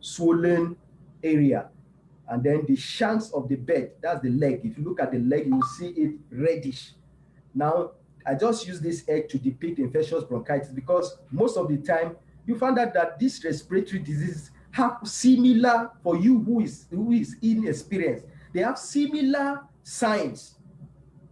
swollen area. And then the shanks of the bird, that's the leg. If you look at the leg, you will see it reddish. Now, I just use this egg to depict infectious bronchitis because most of the time, you find out that these respiratory diseases have similar, for you who is inexperienced, they have similar signs.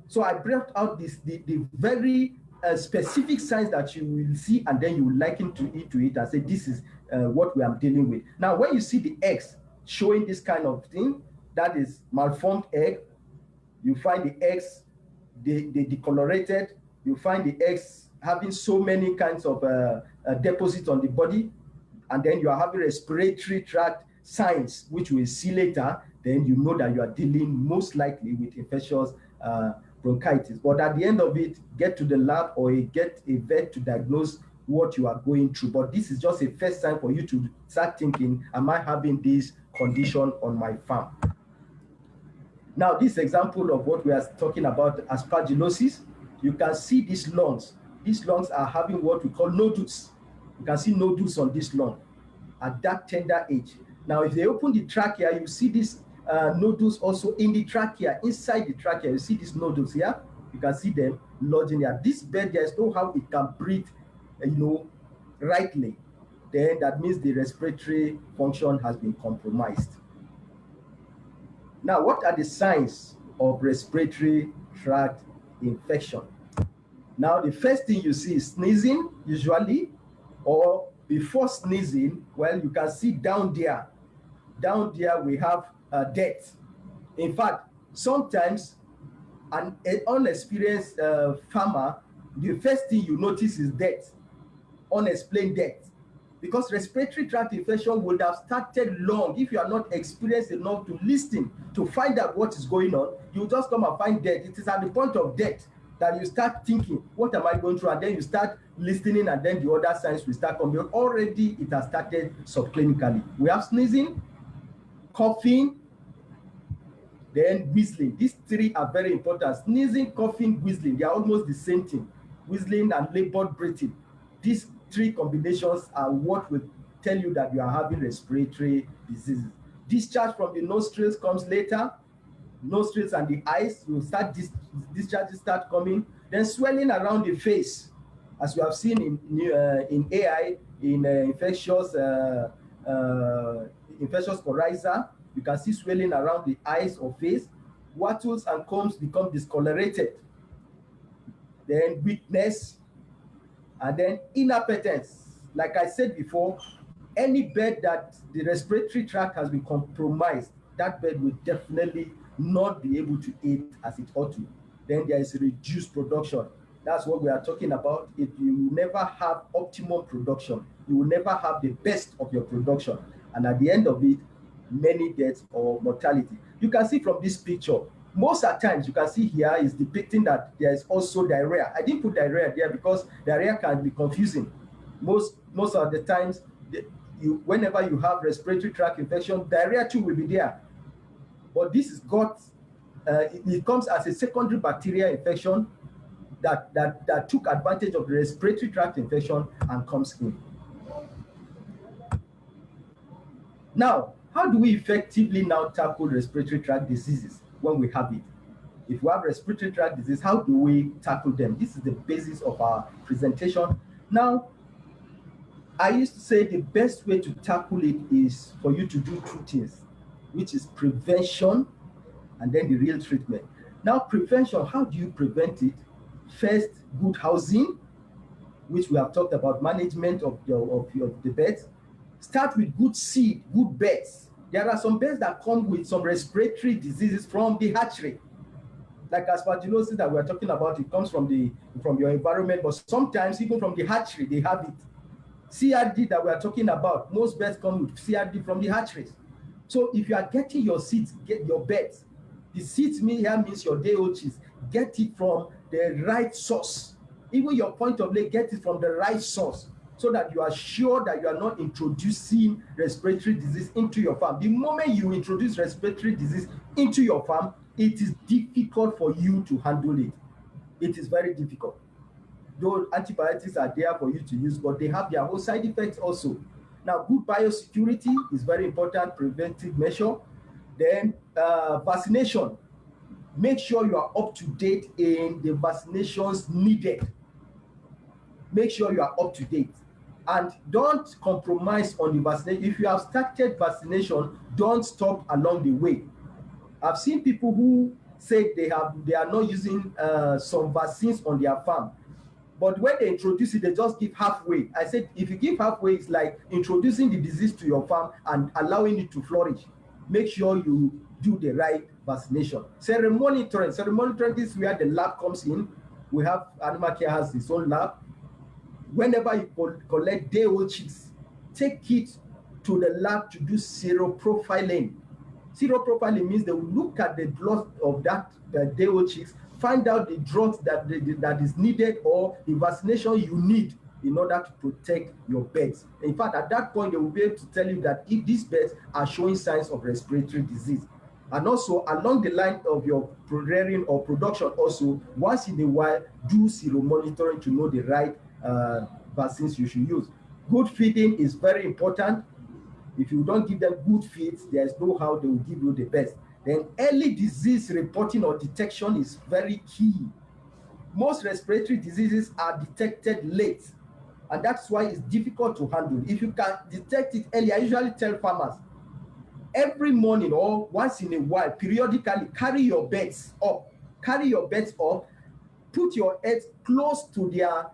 So I brought out the very specific signs that you will see, and then you will liken to it and say, this is what we are dealing with. Now, when you see the eggs showing this kind of thing, that is malformed egg. You find the eggs, they decolorated. You find the eggs having so many kinds of deposits on the body. And then you are having respiratory tract signs, which we'll see later. Then you know that you are dealing most likely with infectious bronchitis. But at the end of it, get to the lab or get a vet to diagnose what you are going through. But this is just a first sign for you to start thinking, am I having this condition on my farm? Now, this example of what we are talking about, aspergillosis, you can see these lungs. These lungs are having what we call nodules. You can see nodules on this lung at that tender age. Now, if they open the trachea, you see these nodules also in the trachea, inside the trachea. You see these nodules here. You can see them lodging here. This bird, there is no how it can breathe, rightly. Then that means the respiratory function has been compromised. Now, what are the signs of respiratory tract infection? Now, the first thing you see is sneezing, usually, or before sneezing, well, you can see down there. Down there, we have death. In fact, sometimes an unexperienced farmer, the first thing you notice is death, unexplained death. Because respiratory tract infection would have started long. If you are not experienced enough to listen, to find out what is going on, you just come and find death. It is at the point of death that you start thinking, what am I going through? And then you start listening, and then the other signs will start coming. Already it has started subclinically. We have sneezing, coughing, then whistling. These three are very important. Sneezing, coughing, whistling, they are almost the same thing. Whistling and labored breathing. These three combinations are what will tell you that you are having respiratory diseases. Discharge from the nostrils comes later. Nostrils and the eyes, you start discharges start coming. Then swelling around the face, as we have seen in AI, in infectious coryza. You can see swelling around the eyes or face. Wattles and combs become discolorated. Then weakness, and then inappetence. Like I said before, any bird that the respiratory tract has been compromised, that bird will definitely not be able to eat as it ought to. Then there is reduced production. That's what we are talking about. If you will never have optimum production, you will never have the best of your production. And at the end of it, many deaths or mortality. You can see from this picture, most at times you can see here is depicting that there is also diarrhea. I didn't put diarrhea there because diarrhea can be confusing. Most of the times, whenever you have respiratory tract infection, diarrhea too will be there. But this is it comes as a secondary bacterial infection that took advantage of the respiratory tract infection and comes in. Now, how do we effectively now tackle respiratory tract diseases when we have it? If we have respiratory tract disease, how do we tackle them? This is the basis of our presentation. Now, I used to say the best way to tackle it is for you to do two things, which is prevention and then the real treatment. Now, prevention, how do you prevent it? First, good housing, which we have talked about, management of the beds. Start with good seed, good beds. There are some beds that come with some respiratory diseases from the hatchery. Like Aspergillosis that we're talking about, it comes from your environment, but sometimes even from the hatchery, they have it. CRD that we're talking about, most beds come with CRD from the hatcheries. So if you are getting your seeds, get your beds. The seeds here means your DOHs. Get it from the right source. Even your point of lay, get it from the right source, so that you are sure that you are not introducing respiratory disease into your farm. The moment you introduce respiratory disease into your farm, it is difficult for you to handle it. It is very difficult. Though antibiotics are there for you to use, but they have their own side effects also. Now, good biosecurity is very important, preventive measure. Then vaccination. Make sure you are up to date in the vaccinations needed. Make sure you are up to date. And don't compromise on the vaccination. If you have started vaccination, don't stop along the way. I've seen people who say they are not using some vaccines on their farm, but when they introduce it, they just give halfway. I said, if you give halfway, it's like introducing the disease to your farm and allowing it to flourish. Make sure you do the right vaccination. Serum monitoring is where the lab comes in. We have Animal Care has its own lab. Whenever you collect DOHs, take it to the lab to do seroprofiling. Seroprofiling means they will look at the blood of that DOHs, find out the drugs that is needed or the vaccination you need in order to protect your birds. In fact, at that point, they will be able to tell you that if these birds are showing signs of respiratory disease. And also, along the line of your rearing or production also, once in a while, do seromonitoring to know the right vaccines you should use. Good feeding is very important. If you don't give them good feeds, there's no how they will give you the best. Then early disease reporting or detection is very key. Most respiratory diseases are detected late, and that's why it's difficult to handle. If you can detect it early, I usually tell farmers, every morning or once in a while, periodically, carry your beds up, put your heads close to their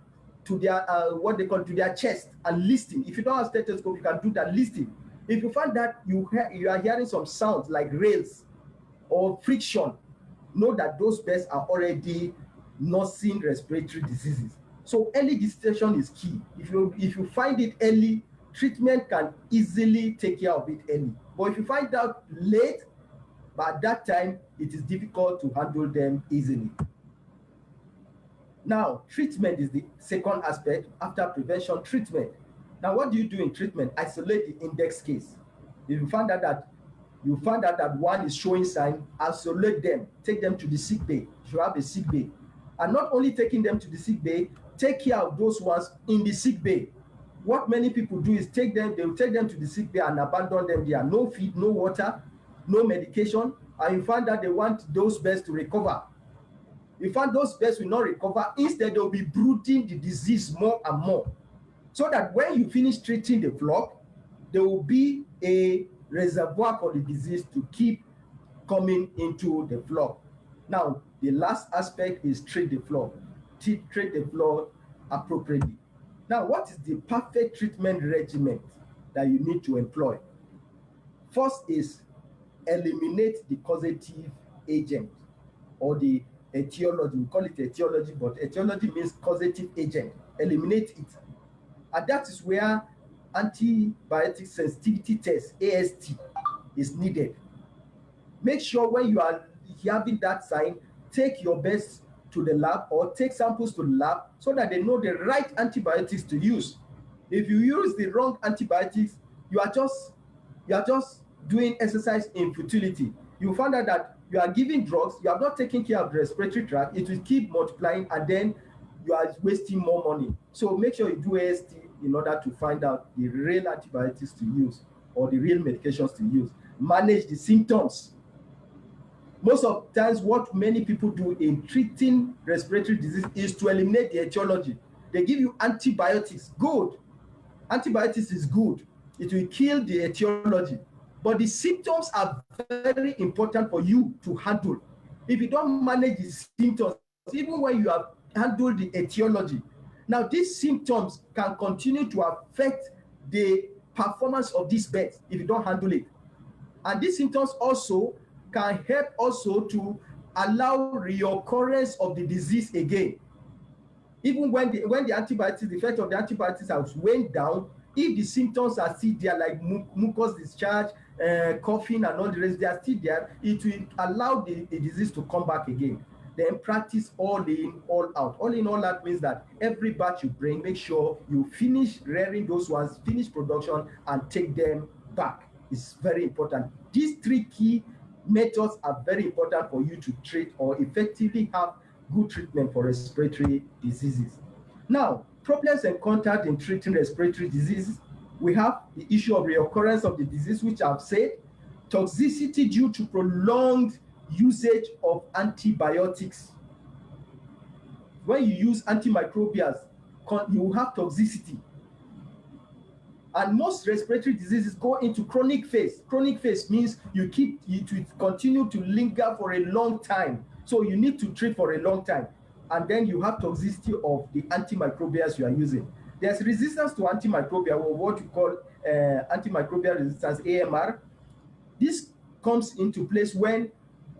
what they call to their chest and listen. If you don't have stethoscope, you can do that listening. If you find that you are hearing some sounds like rails or friction, know that those birds are already nursing respiratory diseases. So early detection is key. If you find it early, treatment can easily take care of it early. But if you find out late, by that time, it is difficult to handle them easily. Now, treatment is the second aspect after prevention. Treatment. Now, what do you do in treatment? Isolate the index case. If you find out that one is showing sign, isolate them, take them to the sick bay. You should have a sick bay. And not only taking them to the sick bay, take care of those ones in the sick bay. What many people do is they will take them to the sick bay and abandon them there. No feed, no water, no medication, and you find that they want those birds to recover. You find those birds will not recover. Instead, they'll be brooding the disease more and more. so that when you finish treating the flock, there will be a reservoir for the disease to keep coming into the flock. Now, the last aspect is treat the flock. Treat the flock appropriately. Now, what is the perfect treatment regimen that you need to employ? First is eliminate the causative agent or the etiology. We call it etiology, but etiology means causative agent. Eliminate it. And that is where antibiotic sensitivity test, AST, is needed. Make sure when you are having that sign, take your best to the lab or take samples to the lab so that they know the right antibiotics to use. If you use the wrong antibiotics, you are just doing exercise in futility. You find out that you are giving drugs, you have not taken care of the respiratory tract, it will keep multiplying, and then you are wasting more money. So make sure you do AST in order to find out the real antibiotics to use or the real medications to use. Manage the symptoms. Most of the times, what many people do in treating respiratory disease is to eliminate the etiology. They give you antibiotics. Good. Antibiotics is good. It will kill the etiology. But the symptoms are very important for you to handle. If you don't manage the symptoms, even when you have handled the etiology, now these symptoms can continue to affect the performance of these birds if you don't handle it. And these symptoms also can help also to allow reoccurrence of the disease again. Even when the antibiotics, the effect of the antibiotics has went down, if the symptoms are still there, like mucus discharge, coughing, and all the rest, they are still there, it will allow the disease to come back again. Then practice all in, all out. All in, all out means that every batch you bring, make sure you finish rearing those ones, finish production, and take them back. It's very important. These three key methods are very important for you to treat or effectively have good treatment for respiratory diseases. Now, problems encountered in treating respiratory diseases, we have the issue of reoccurrence of the disease, which I've said, toxicity due to prolonged usage of antibiotics. When you use antimicrobials, you have toxicity. And most respiratory diseases go into chronic phase. Chronic phase means it will continue to linger for a long time. So you need to treat for a long time. And then you have toxicity of the antimicrobials you are using. There's resistance to antimicrobial, or what you call antimicrobial resistance, AMR. This comes into place when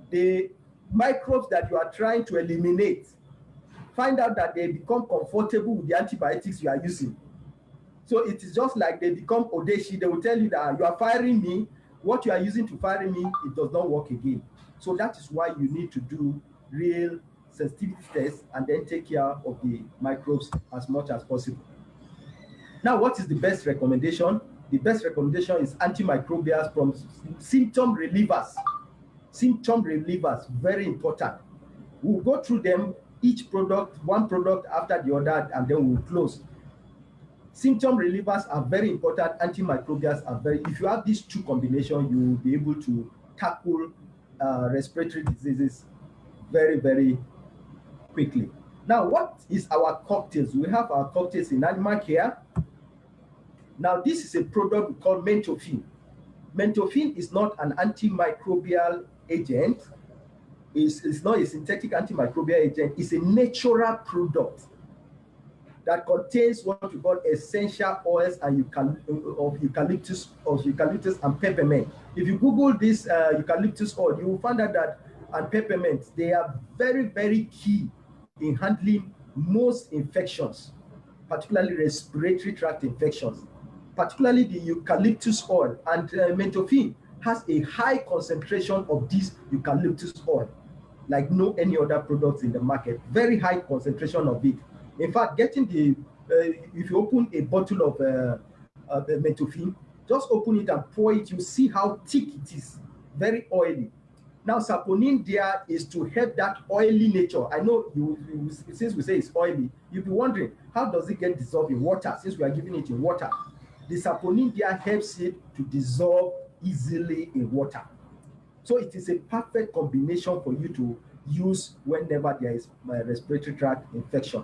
the microbes that you are trying to eliminate find out that they become comfortable with the antibiotics you are using. So it is just like they become audacious. They will tell you that you are firing me. What you are using to fire me, it does not work again. So that is why you need to do real sensitivity tests and then take care of the microbes as much as possible. Now, what is the best recommendation? The best recommendation is antimicrobials from symptom relievers. Symptom relievers, very important. We'll go through them, each product, one product after the other, and then we'll close. Symptom relievers are very important. Antimicrobials are very, if you have these two combinations, you will be able to tackle respiratory diseases very, very quickly. Now, what is our cocktails? We have our cocktails in animal care. Now, this is a product we call Mentofin. Mentofin is not an antimicrobial agent. It's not a synthetic antimicrobial agent. It's a natural product that contains what we call essential oils and eucalyptus and peppermint. If you Google this eucalyptus oil, you will find out that and peppermint, they are very, very key in handling most infections, particularly respiratory tract infections, particularly the eucalyptus oil. And Mentofin has a high concentration of this eucalyptus oil, like no any other products in the market. Very high concentration of it. In fact, getting if you open a bottle of Mentofin, just open it and pour it, you see how thick it is, very oily. Now, saponin there is to help that oily nature. I know since we say it's oily, you'll be wondering, how does it get dissolved in water since we are giving it in water? The saponin there helps it to dissolve easily in water. So it is a perfect combination for you to use whenever there is a respiratory tract infection.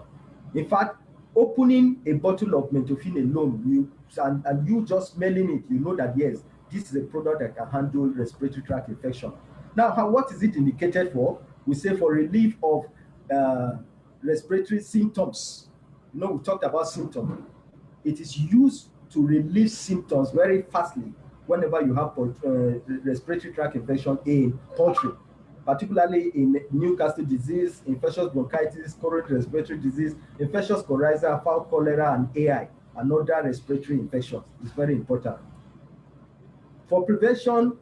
In fact, opening a bottle of Mentofin alone, and you just smelling it, you know that yes, this is a product that can handle respiratory tract infection. Now, what is it indicated for? We say for relief of respiratory symptoms. You know, we talked about symptoms. It is used to relieve symptoms very fastly whenever you have respiratory tract infection in poultry, particularly in Newcastle disease, infectious bronchitis, coronary respiratory disease, infectious coryza, fowl cholera, and AI, and other respiratory infections. It's very important. For prevention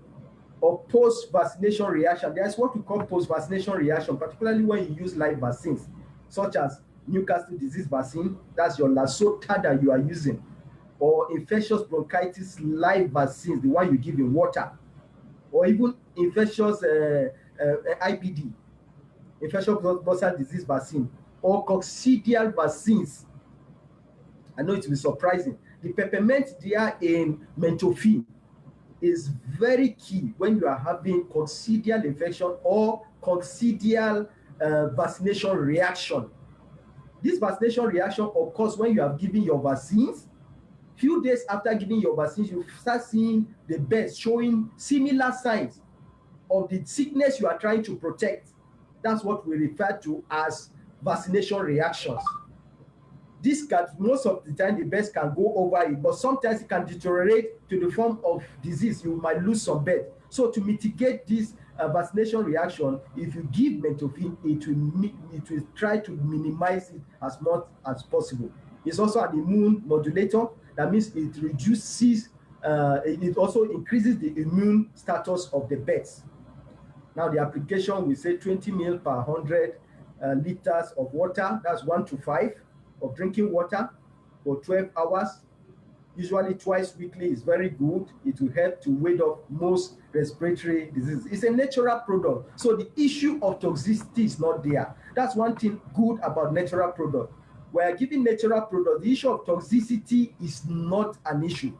of post-vaccination reaction, there's what we call post-vaccination reaction, particularly when you use live vaccines, such as Newcastle disease vaccine, that's your Lasota that you are using, or infectious bronchitis live vaccines, the one you give in water, or even infectious IBD, infectious bursal disease vaccine, or coccidial vaccines. I know it will be surprising. The peppermint there in Mentofin is very key when you are having coccidial infection or coccidial vaccination reaction. This vaccination reaction occurs when you have given your vaccines. Few days after giving your vaccines, you start seeing the birds showing similar signs of the sickness you are trying to protect. That's what we refer to as vaccination reactions. This can, most of the time, the birds can go over it, but sometimes it can deteriorate to the form of disease. You might lose some birds. So to mitigate this vaccination reaction, if you give Mentofin, it will try to minimize it as much as possible. It's also an immune modulator. That means it reduces, it also increases the immune status of the birds. Now the application, we say 20 ml per 100 liters of water. That's 1 to 5 of drinking water for 12 hours. Usually twice weekly is very good. It will help to ward off most respiratory diseases. It's a natural product, so the issue of toxicity is not there. That's one thing good about natural product. We are giving natural product. The issue of toxicity is not an issue.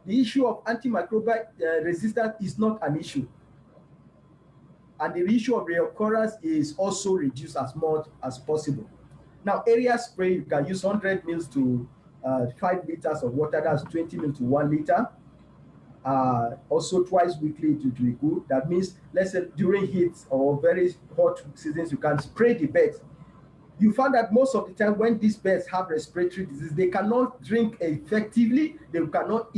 The issue of antimicrobial resistance is not an issue. And the issue of reoccurrence is also reduced as much as possible. Now, area spray, you can use 100 ml to 5 liters of water. That's 20 ml to 1 liter. Also, twice weekly, it will be good. That means, let's say during heat or very hot seasons, you can spray the birds. You find that most of the time when these birds have respiratory disease, they cannot drink effectively, they cannot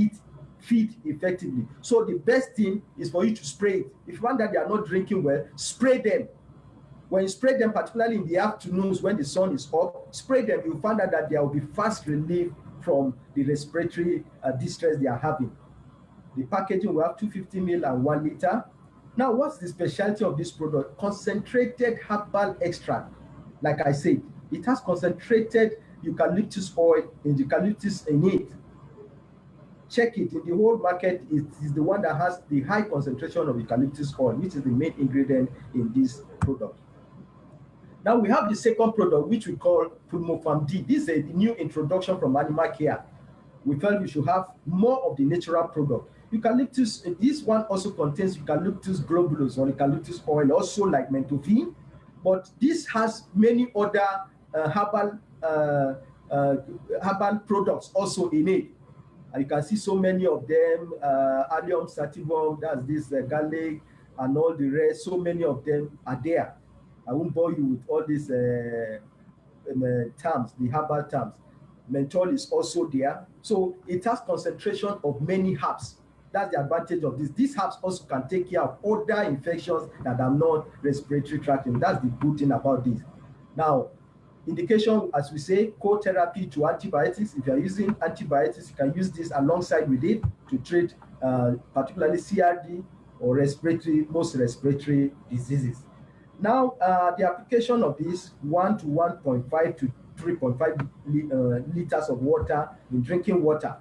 feed effectively. So the best thing is for you to spray it. If you find that they are not drinking well, spray them. When you spray them, particularly in the afternoons when the sun is up, spray them. You'll find out that there will be fast relief from the respiratory distress they are having. The packaging will have 250 ml and 1 liter. Now, what's the specialty of this product? Concentrated herbal extract. Like I said, it has concentrated eucalyptus oil and eucalyptus in it. Check it. In the whole market, it is the one that has the high concentration of eucalyptus oil, which is the main ingredient in this product. Now we have the second product, which we call Pulmofam D. This is a new introduction from Animal Care. We felt we should have more of the natural product. Eucalyptus, this one also contains eucalyptus globulus or eucalyptus oil, also like Mentofin, but this has many other herbal products also in it. And you can see so many of them, Allium sativum, that's this garlic, and all the rest. So many of them are there. I won't bore you with all these terms, the herbal terms. Menthol is also there. So it has concentration of many herbs. That's the advantage of this. These herbs also can take care of other infections that are not respiratory tract. And that's the good thing about this. Now, indication, as we say, co-therapy to antibiotics. If you are using antibiotics, you can use this alongside with it to treat particularly CRD or most respiratory diseases. Now, the application of this 1 to 1.5 to 3.5 liters of water in drinking water.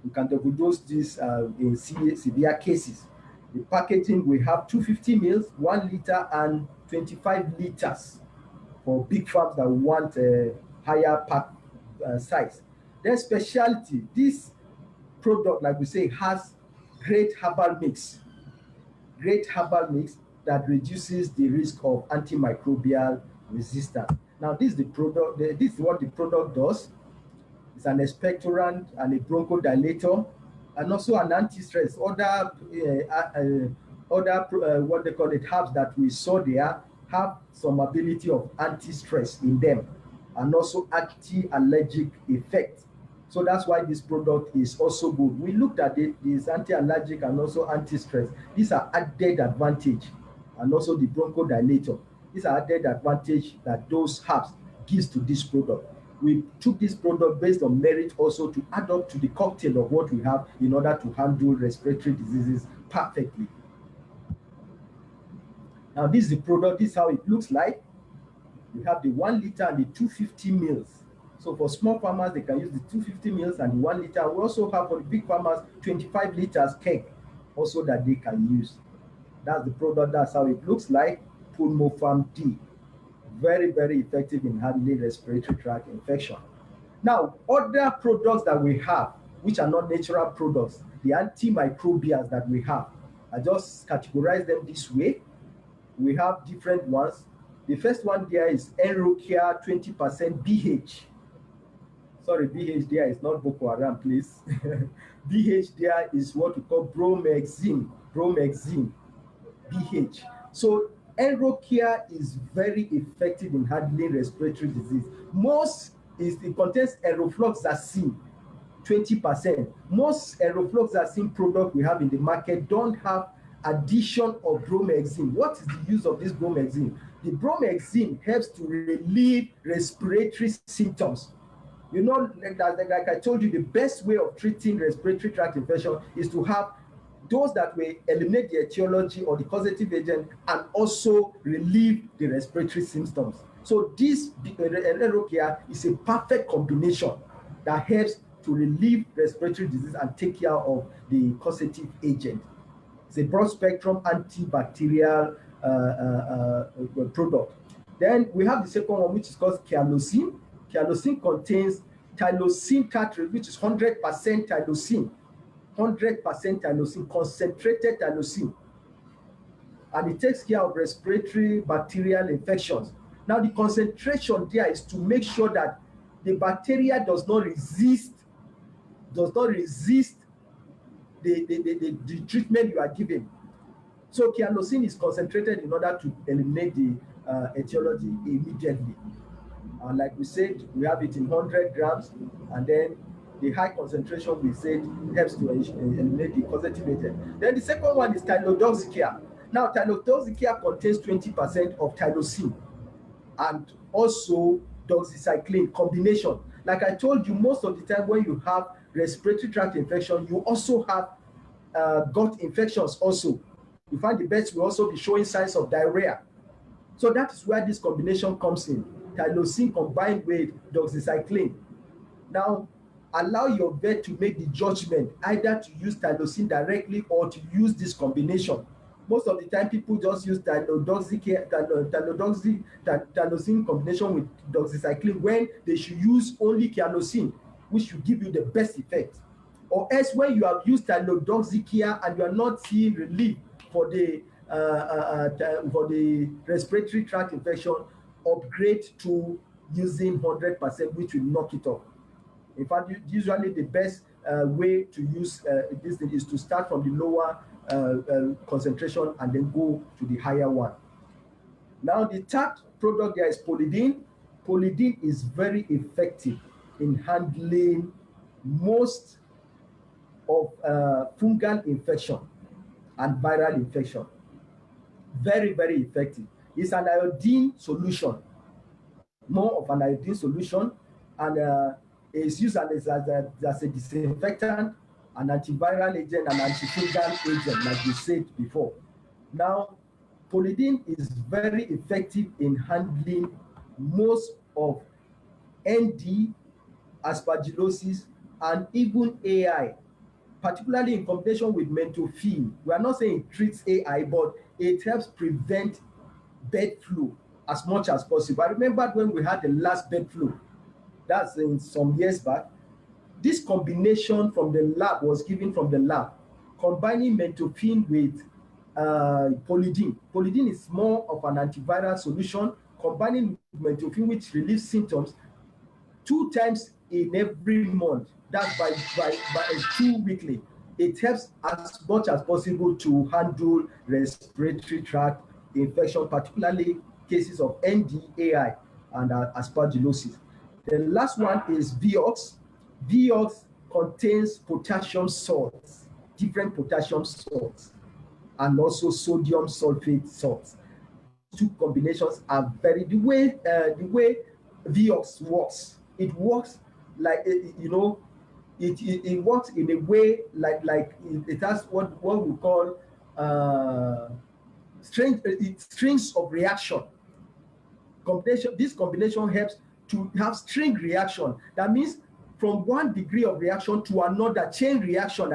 You can overdose this in severe cases. The packaging, we have 250 ml, 1 liter, and 25 liters for big farms that want a higher pack size. Then specialty, this product, like we say, has great herbal mix that reduces the risk of antimicrobial resistance. Now, this is the product. This is what the product does. It's an expectorant and a bronchodilator, and also an anti-stress. Other what they call it, herbs that we saw there have some ability of anti-stress in them, and also anti-allergic effect. So that's why this product is also good. We looked at it, it's anti-allergic and also anti-stress. These are added advantage, and also the bronchodilator. These are added advantage that those herbs gives to this product. We took this product based on merit also to add up to the cocktail of what we have in order to handle respiratory diseases perfectly. Now this is the product, this is how it looks like. We have the 1 liter and the 250 mils. So for small farmers, they can use the 250 mils and the 1 liter. We also have for the big farmers, 25 liters keg also that they can use. That's the product, that's how it looks like. Pulmofarm D. Very, very effective in handling respiratory tract infection. Now, other products that we have, which are not natural products, the antimicrobials that we have, I just categorize them this way. We have different ones. The first one there is Enrocare 20% BH. Sorry, BH there is not Boko Haram, please. BH there is what we call bromexin, BH. So Enrocare is very effective in handling respiratory disease. It contains enrofloxacin, 20%. Most enrofloxacin product we have in the market don't have addition of bromexin. What is the use of this bromexin? The bromexin helps to relieve respiratory symptoms. You know, like I told you, the best way of treating respiratory tract infection is to have those that will eliminate the etiology or the causative agent and also relieve the respiratory symptoms. So this Enrocare is a perfect combination that helps to relieve respiratory disease and take care of the causative agent. It's a broad spectrum antibacterial product. Then we have the second one, which is called Kerosene. Kerosene contains tyrosine tartrate, which is 100% tyrosine. 100% tyrosine, concentrated tyrosine. And it takes care of respiratory bacterial infections. Now, the concentration there is to make sure that the bacteria does not resist the treatment you are giving. So kerosene is concentrated in order to eliminate the etiology immediately. And like we said, we have it in 100 grams, and then the high concentration we said helps to eliminate the causative agent. Then the second one is Tylodoxycare. Now, Tylodoxycare contains 20% of tyrosine and also doxycycline combination. Like I told you, most of the time when you have respiratory tract infection, you also have gut infections also. You find the beds will also be showing signs of diarrhea. So that is where this combination comes in. Tyrosine combined with doxycycline. Now, allow your vet to make the judgment either to use tyrosine directly or to use this combination. Most of the time, people just use tyrosine combination with doxycycline when they should use only kerosene, which should give you the best effect. Or else, when you have used Tylodoxycare and you are not seeing relief for the respiratory tract infection, upgrade to using 100%, which will knock it off. In fact, usually the best way to use this thing is to start from the lower concentration and then go to the higher one. Now, the third product there is Polyden. Polyden is very effective in handling most of fungal infection and viral infection. Very, very effective. It's an iodine solution, more of an iodine solution, and is used as a disinfectant, an antiviral agent, and antifungal agent, like we said before. Now, Polyden is very effective in handling most of ND, Aspergillosis, and even AI, particularly in combination with Mentofin. We are not saying it treats AI, but it helps prevent bird flu as much as possible. I remember when we had the last bird flu, that's in some years back, this combination from the lab was given from the lab, combining Mentofin with Polyden. Polyden is more of an antiviral solution, combining Mentofin, which relieves symptoms 2 times in every month. That's by 2 weekly. It helps as much as possible to handle respiratory tract infection, particularly cases of NDAI and Aspergillosis. The last one is Vioxx. Vioxx contains potassium salts, different potassium salts, and also sodium sulfate salts. These two combinations are the way Vioxx works. It works like it works in a way like it has what we call strings of reaction. This combination helps to have string reaction. That means from one degree of reaction to another, chain reaction.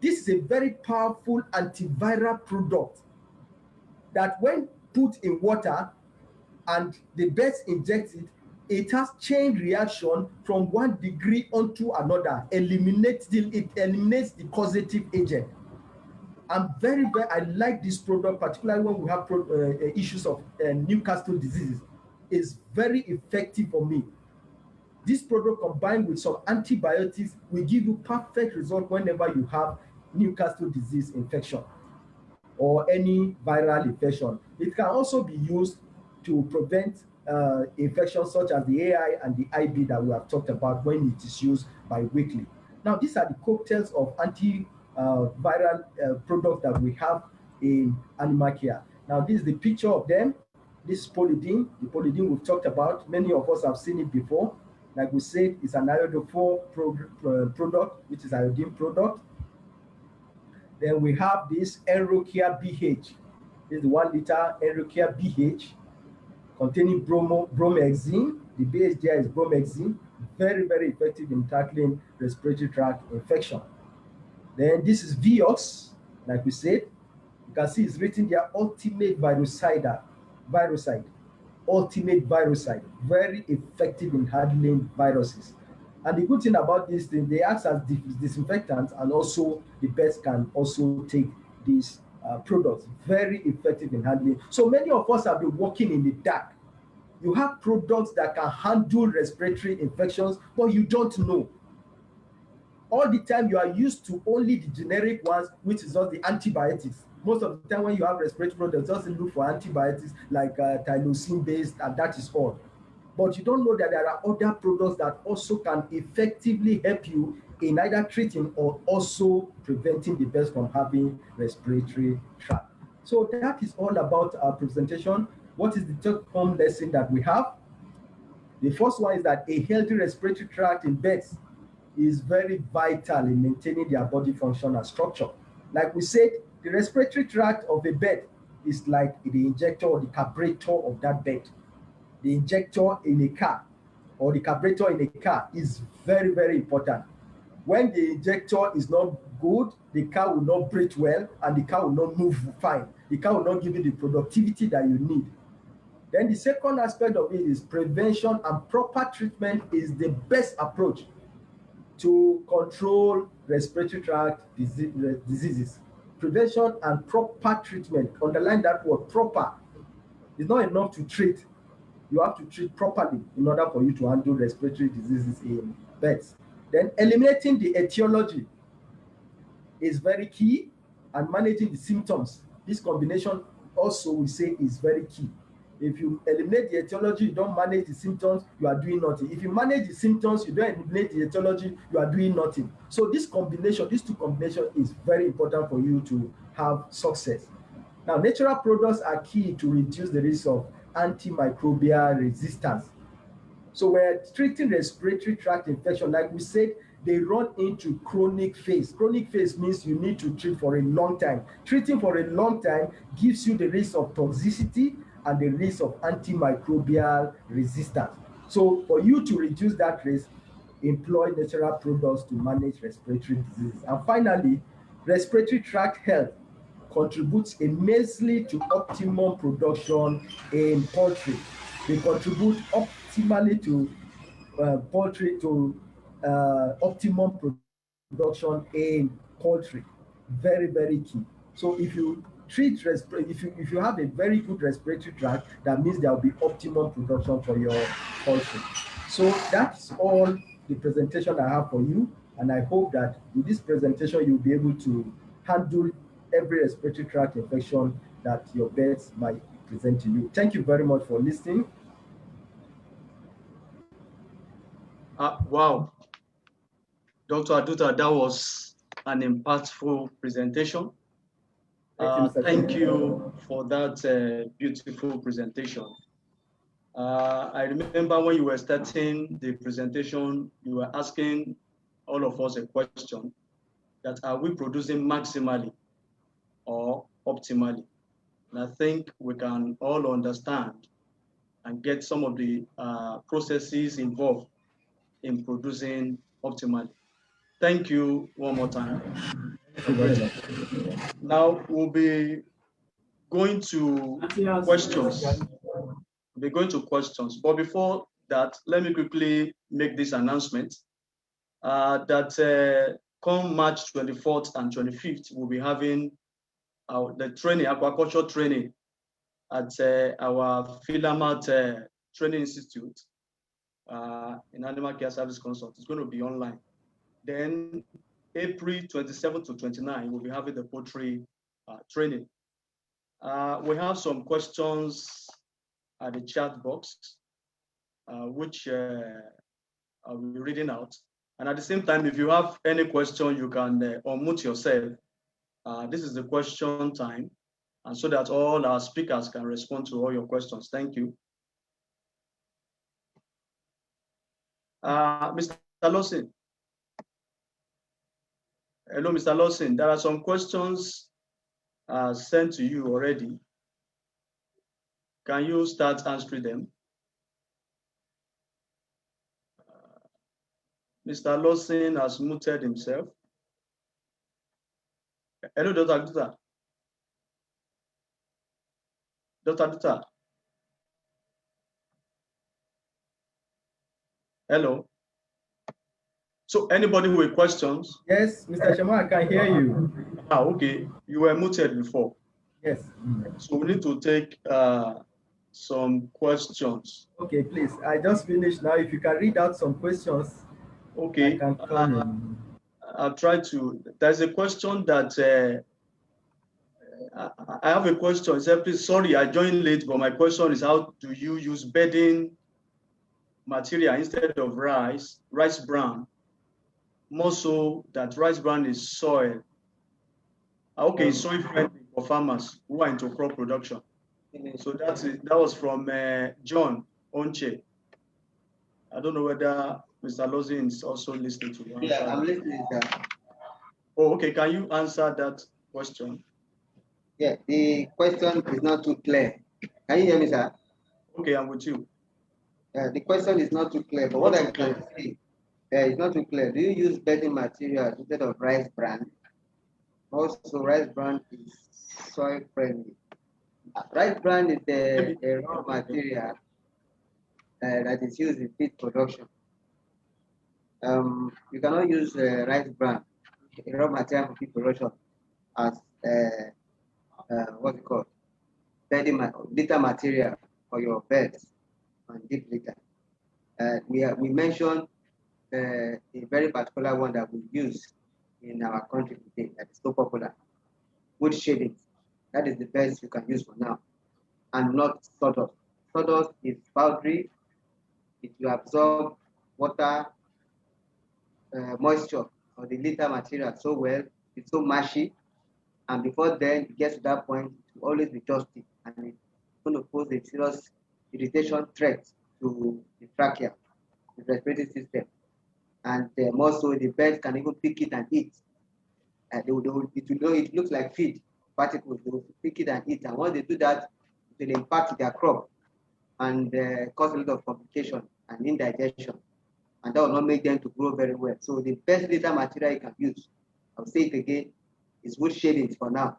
This is a very powerful antiviral product that when put in water and the birds ingest it, it has chain reaction from one degree onto another, it eliminates the causative agent. I like this product, particularly when we have issues of Newcastle diseases. It's very effective for me. This product combined with some antibiotics will give you perfect result whenever you have Newcastle disease infection or any viral infection. It can also be used to prevent infections such as the AI and the IB that we have talked about when it is used biweekly. Now, these are the cocktails of antiviral products that we have in animal care. Now, this is the picture of them. This is Polyden. The Polyden we've talked about. Many of us have seen it before. Like we said, it's an iodophore product, which is iodine product. Then we have this Enrocare BH. This is the 1 liter Enrocare BH containing bromhexine. The base there is bromhexine. Very, very effective in tackling respiratory tract infection. Then this is Vioxx, like we said. You can see it's written there, ultimate viricide. Ultimate viricide. Very effective in handling viruses. And the good thing about this thing, they act as disinfectants, and also the birds can also take these products. Very effective in handling. So many of us have been working in the dark. You have products that can handle respiratory infections, but you don't know. All the time you are used to only the generic ones, which is just the antibiotics. Most of the time when you have respiratory products, just look for antibiotics like Tylosin based, and that is all. But you don't know that there are other products that also can effectively help you in either treating or also preventing the birds from having respiratory tract. So that is all about our presentation. What is the take-home lesson that we have? The first one is that a healthy respiratory tract in birds is very vital in maintaining their body function and structure. Like we said, the respiratory tract of a bird is like the injector or the carburetor of that bird. The injector in a car or the carburetor in a car is very, very important. When the injector is not good, the car will not breathe well and the car will not move fine. The car will not give you the productivity that you need. Then the second aspect of it is prevention, and proper treatment is the best approach to control respiratory tract diseases. Prevention and proper treatment, underline that word, proper. It's not enough to treat. You have to treat properly in order for you to handle respiratory diseases in birds. Then eliminating the etiology is very key, and managing the symptoms. This combination also we say is very key. If you eliminate the etiology, you don't manage the symptoms, you are doing nothing. If you manage the symptoms, you don't eliminate the etiology, you are doing nothing. So this combination, these two combinations is very important for you to have success. Now, natural products are key to reduce the risk of antimicrobial resistance. So we're treating respiratory tract infection. Like we said, they run into chronic phase. Chronic phase means you need to treat for a long time. Treating for a long time gives you the risk of toxicity and the risk of antimicrobial resistance. So for you to reduce that risk, employ natural products to manage respiratory diseases. And finally, respiratory tract health contributes immensely to optimum production in poultry. They contribute optimally to poultry, to optimum production in poultry. Very, very key. So if you treat if you have a very good respiratory tract, that means there will be optimum production for your poultry. So that's all the presentation I have for you. And I hope that with this presentation, you'll be able to handle every respiratory tract infection that your birds might present to you. Thank you very much for listening. Wow, Dr. Aduta, that was an impactful presentation. Thank you for that beautiful presentation. I remember when you were starting the presentation, you were asking all of us a question that are we producing maximally or optimally? And I think we can all understand and get some of the processes involved in producing optimally. Thank you one more time. Now we'll be going to questions. We'll be going to questions. But before that, let me quickly make this announcement that come March 24th and 25th, we'll be having the training, aquaculture training at our Philamat Training Institute in Animal Care Service Consult. It's going to be online. Then April 27 to 29, we'll be having the poultry training. We have some questions at the chat box, which I'll be reading out. And at the same time, if you have any question, you can unmute yourself. This is the question time, and so that all our speakers can respond to all your questions. Thank you. Mr. Lawson. Hello, Mr. Lawson. There are some questions sent to you already. Can you start answering them? Mr. Lawson has muted himself. Hello, Dr. Aduta. Dr. Aduta. Hello. So anybody with questions? Yes, Mr. Shama, I can hear you. Okay. You were muted before. Yes. So we need to take some questions. Okay, please. I just finished now. If you can read out some questions. Okay. I can come in. I'll try to. There's a question that I have a question. Sorry, I joined late, but my question is: how do you use bedding material instead of rice bran? More so that rice bran is soil. Okay, soil friendly for farmers who are into crop production. So that's it. That was from John Onche. I don't know whether Mr. Lozin is also listening to you. Yeah, I'm listening, sir. Oh, okay. Can you answer that question? Yeah, the question is not too clear. Can you hear me, sir? Okay, I'm with you. The question is not too clear, but what I can see, it's not too clear. Do you use bedding material instead of rice bran? Also, rice bran is soil friendly. Rice bran is a raw material that is used in feed production. You cannot use rice bran, a raw material for feed production, as what's it called? Bedding litter material for your beds and deep litter. We mentioned a very particular one that we use in our country today that is so popular: wood shavings. That is the best you can use for now, and not sawdust. Sawdust is powdery. It will absorb water, moisture, or the litter material so well. It's so mushy, and before then it gets to that point, it will always be dusty, and it's going to pose a serious irritation threat to the trachea, the respiratory system. And more so, the birds can even pick it and eat. It looks like feed particles. They will pick it and eat. And once they do that, it will impact their crop and cause a lot of complication and indigestion. And that will not make them to grow very well. So the best litter material you can use, I'll say it again, is wood shavings for now.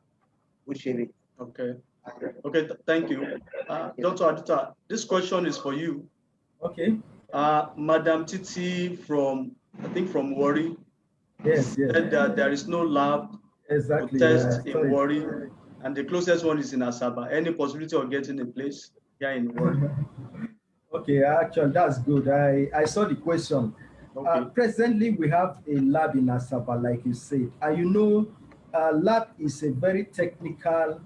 Wood shavings. Okay. Okay, thank you. Dr. Aduta, this question is for you. Okay. Madam Titi from, I think from Warri, yes, said that there is no lab to test in Warri, and the closest one is in Asaba. Any possibility of getting a place here in Warri? Okay, actually, that's good. I saw the question. Okay. Presently, we have a lab in Asaba, like you said. And you know, lab is a very technical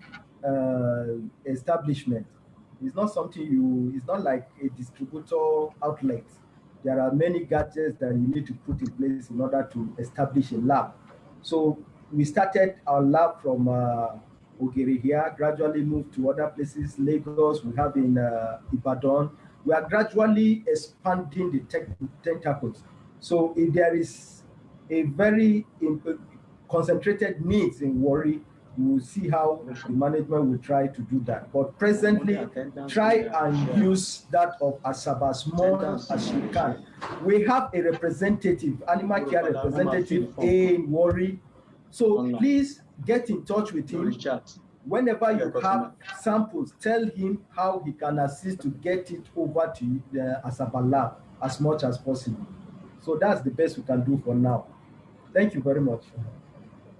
establishment. It's not something it's not like a distributor outlet. There are many gadgets that you need to put in place in order to establish a lab. So we started our lab from Ogiri here, gradually moved to other places, Lagos, we have in Ibadan. We are gradually expanding the tentacles. So if there is a very concentrated needs in Warri, we will see how the management will try to do that. But presently, try and use that of Asaba as much as you can. We have a representative, animal care representative in Warri. So please get in touch with him. Whenever you have samples, tell him how he can assist to get it over to the Asaba lab as much as possible. So that's the best we can do for now. Thank you very much.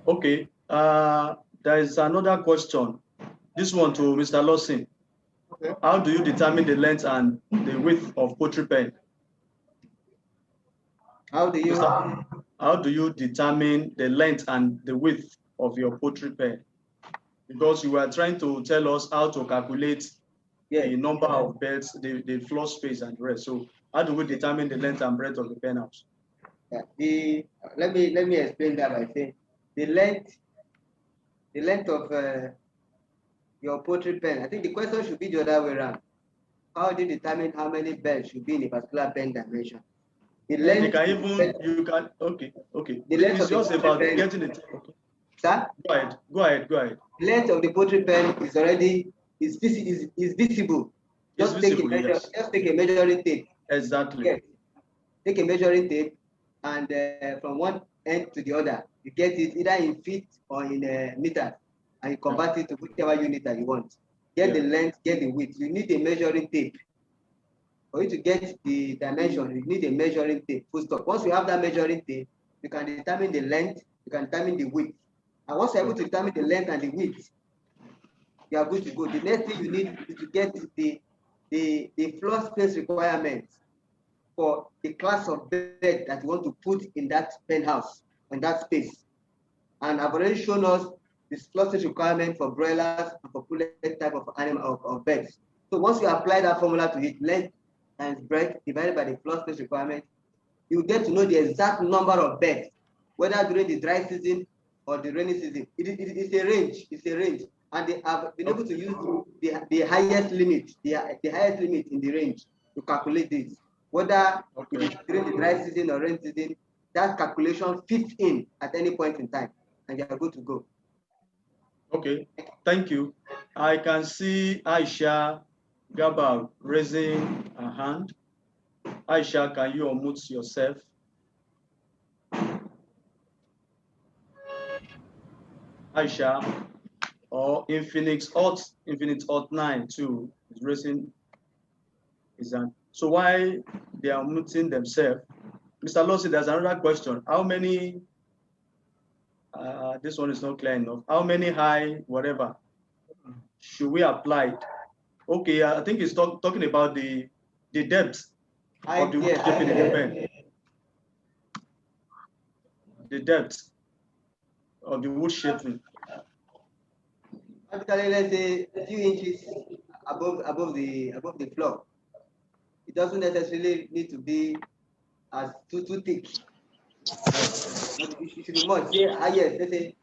Okay. There is another question. This one to Mr. Lawson. Okay. How do you determine the length and the width of poultry pen? How do you determine the length and the width of your poultry pen? Because you were trying to tell us how to calculate the number of beds, the floor space and the rest. So how do we determine the length and breadth of the pen house? Yeah, let me explain that by saying the length of your poultry pen. I think the question should be the other way around. How do you determine how many beds should be in a particular pen dimension? The length. Okay. The length it's just about getting it. Okay. Sir? Go ahead. The length of the poultry pen is already visible. Just take a measuring tape. Exactly. Yes. Take a measuring tape, and from one end to the other, you get it either in feet or in meters, and you convert it to whichever unit that you want. Get the length, get the width. You need a measuring tape. For you to get the dimension, you need a measuring tape. Full stop. Once you have that measuring tape, you can determine the length, you can determine the width. And once you're able to determine the length and the width, you are good to go. The next thing you need is to get the floor space requirements for the class of bed that you want to put in that penthouse, in that space. And I've already shown us the floor space requirement for broilers and for pullet type of animal of beds. So once you apply that formula to it, length times breadth divided by the floor space requirement, you get to know the exact number of beds, whether during the dry season or the rainy season. It's a range. It's a range. And they have been able to use the highest limit, the highest limit in the range to calculate this. Whether it is during the dry season or rainy season, that calculation fits in at any point in time, and you are good to go. Okay, thank you. I can see Aisha Gabal raising a hand. Aisha, can you unmute yourself? Aisha, or Infinix Hot 9 too is raising his hand. So why they are muting themselves? Mr. Lawson, there's another question. How many? This one is not clear enough. How many high whatever should we apply? Okay, I think it's talking about the depth of the wood shaping in the pen. The depth of the wood shaping. Typically, let's say a few inches above the floor. It doesn't necessarily need to be as too thick. It should be much. Yes, let's say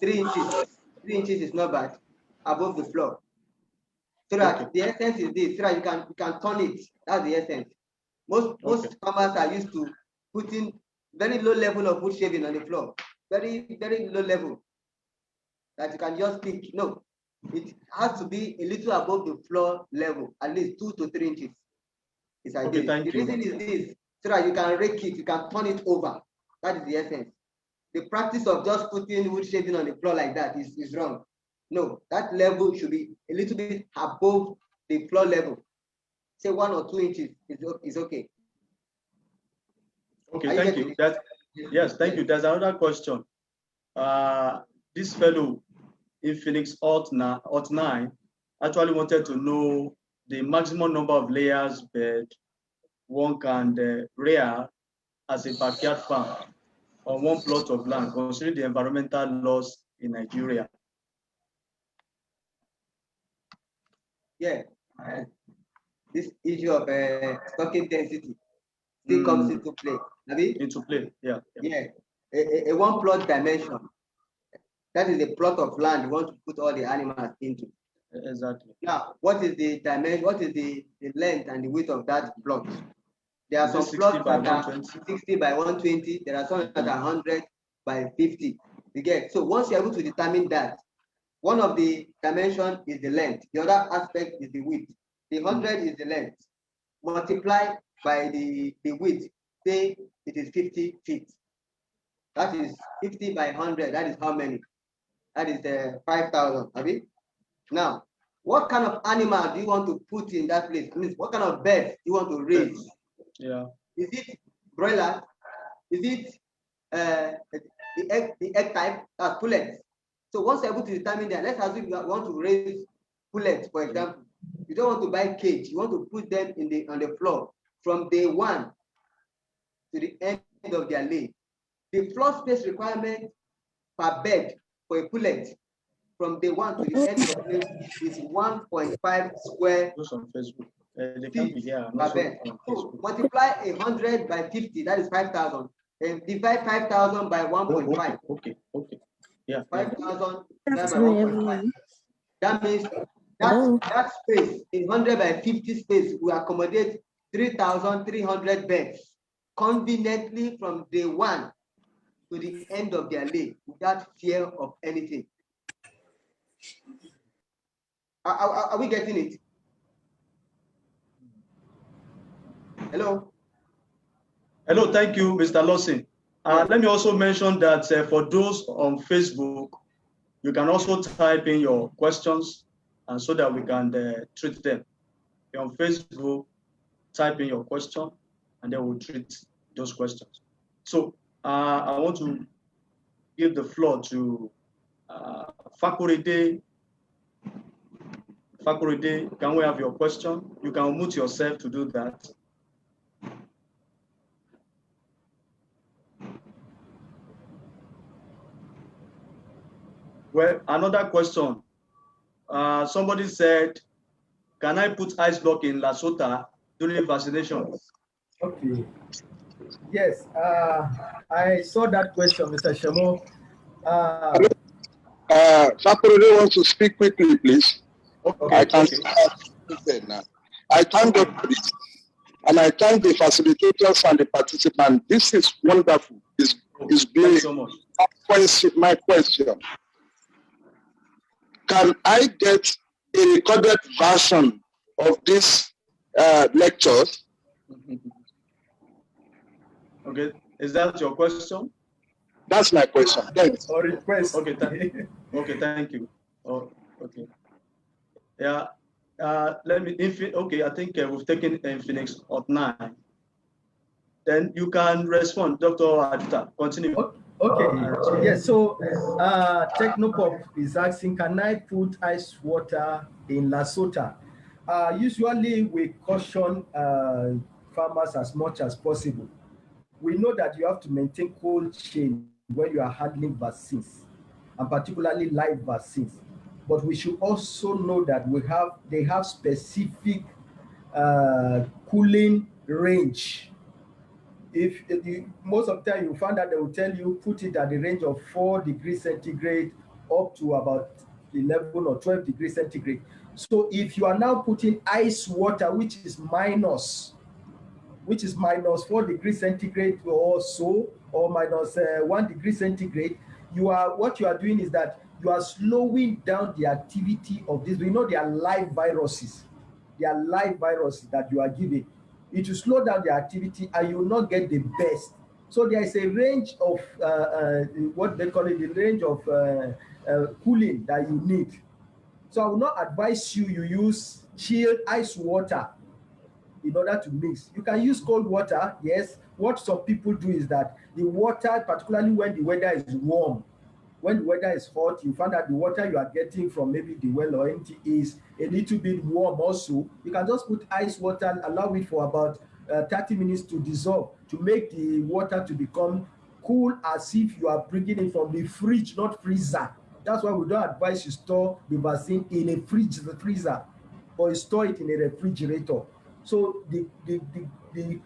3 inches. 3 inches is not bad above the floor. So that the essence is this, so that you can turn it. That's the essence. Most farmers are used to putting very low level of wood shaving on the floor. Very, very low level. That you can just pick. No. It has to be a little above the floor level, at least 2 to 3 inches. It's like this. The reason is this, so that you can rake it, you can turn it over. That is the essence. The practice of just putting wood shaving on the floor like that is wrong. No, that level should be a little bit above the floor level. Say 1 or 2 inches is okay. Okay, thank you. Yes, thank you. There's another question. This fellow, Infinix Hot 9, actually wanted to know the maximum number of layers bed one can rear as a backyard farm on one plot of land, considering the environmental laws in Nigeria? Yeah, this issue of stocking density still comes into play. Into play, yeah. Yeah, a one plot dimension. That is a plot of land you want to put all the animals into. Exactly. Now, what is the dimension? What is the length and the width of that plot? There are some plots that are 60 by 120. There are some that are 100 by 50. You get, so once you're able to determine that, one of the dimension is the length. The other aspect is the width. The 100 is the length. Multiply by the width. Say it is 50 feet. That is 50 by 100. That is how many? That is 5,000. Now, what kind of animal do you want to put in that place? I mean, what kind of bird do you want to raise? Yeah. Is it broiler? Is it the egg type? Pullets. So once you're able to determine that, let's assume you want to raise pullets, for example. You don't want to buy cage. You want to put them on the floor from day one to the end of their lay. The floor space requirement per bed for a pullet from day one to the end of the lay is 1.5 square feet per bed. So multiply 100 by 50, that is 5,000. And divide 5,000 by 1.5. Okay. Yeah. 5,000 divided by 1.5. That means that space in 100 by 50 space will accommodate 3,300 beds conveniently from day one to the end of their lay without fear of anything. Are we getting it? Hello? Hello, thank you, Mr. Lawson. Let me also mention that for those on Facebook, you can also type in your questions and so that we can treat them. If you're on Facebook, type in your question and then we'll treat those questions. So I want to give the floor to Fakorede. Fakorede, can we have your question? You can unmute yourself to do that. Well, another question. Somebody said, can I put ice block in Lesotho during vaccination? Okay. Yes, I saw that question, Mr. Shamo. Fakorede wants to speak quickly, please. Okay, I can speak now. I thank God for this. And I thank the facilitators and the participants. This is wonderful. It's brilliant. So much. My question. Can I get a recorded version of this lectures? Okay, is that your question? That's my question. Thanks. Or request. Okay, thank you. Oh, okay. Yeah. Let me. Okay, I think we've taken Phoenix at 9. Then you can respond, Dr. Adita. Continue. Okay. Yes. So, Technopop is asking, can I put ice water in Lesotho? Usually, we caution farmers as much as possible. We know that you have to maintain cold chain when you are handling vaccines, and particularly live vaccines. But we should also know that they have specific cooling range. If most of the time you find that they will tell you put it at the range of 4 degrees centigrade up to about 11 or 12 degrees centigrade. So if you are now putting ice water, which is minus 4 degrees centigrade or so, or minus 1 degree centigrade, what you are doing is that you are slowing down the activity of this. We know they are live viruses. They are live viruses that you are giving. It will slow down the activity and you will not get the best. So there is a range of what they call it, the range of cooling that you need. So I will not advise you use chilled ice water in order to mix. You can use cold water, yes. What some people do is that the water, particularly when the weather is warm, when the weather is hot, you find that the water you are getting from maybe the well or empty is a little bit warm also, you can just put ice water and allow it for about 30 minutes to dissolve, to make the water to become cool, as if you are bringing it from the fridge, not freezer. That's why we don't advise you store the vaccine in a freezer, or you store it in a refrigerator. So the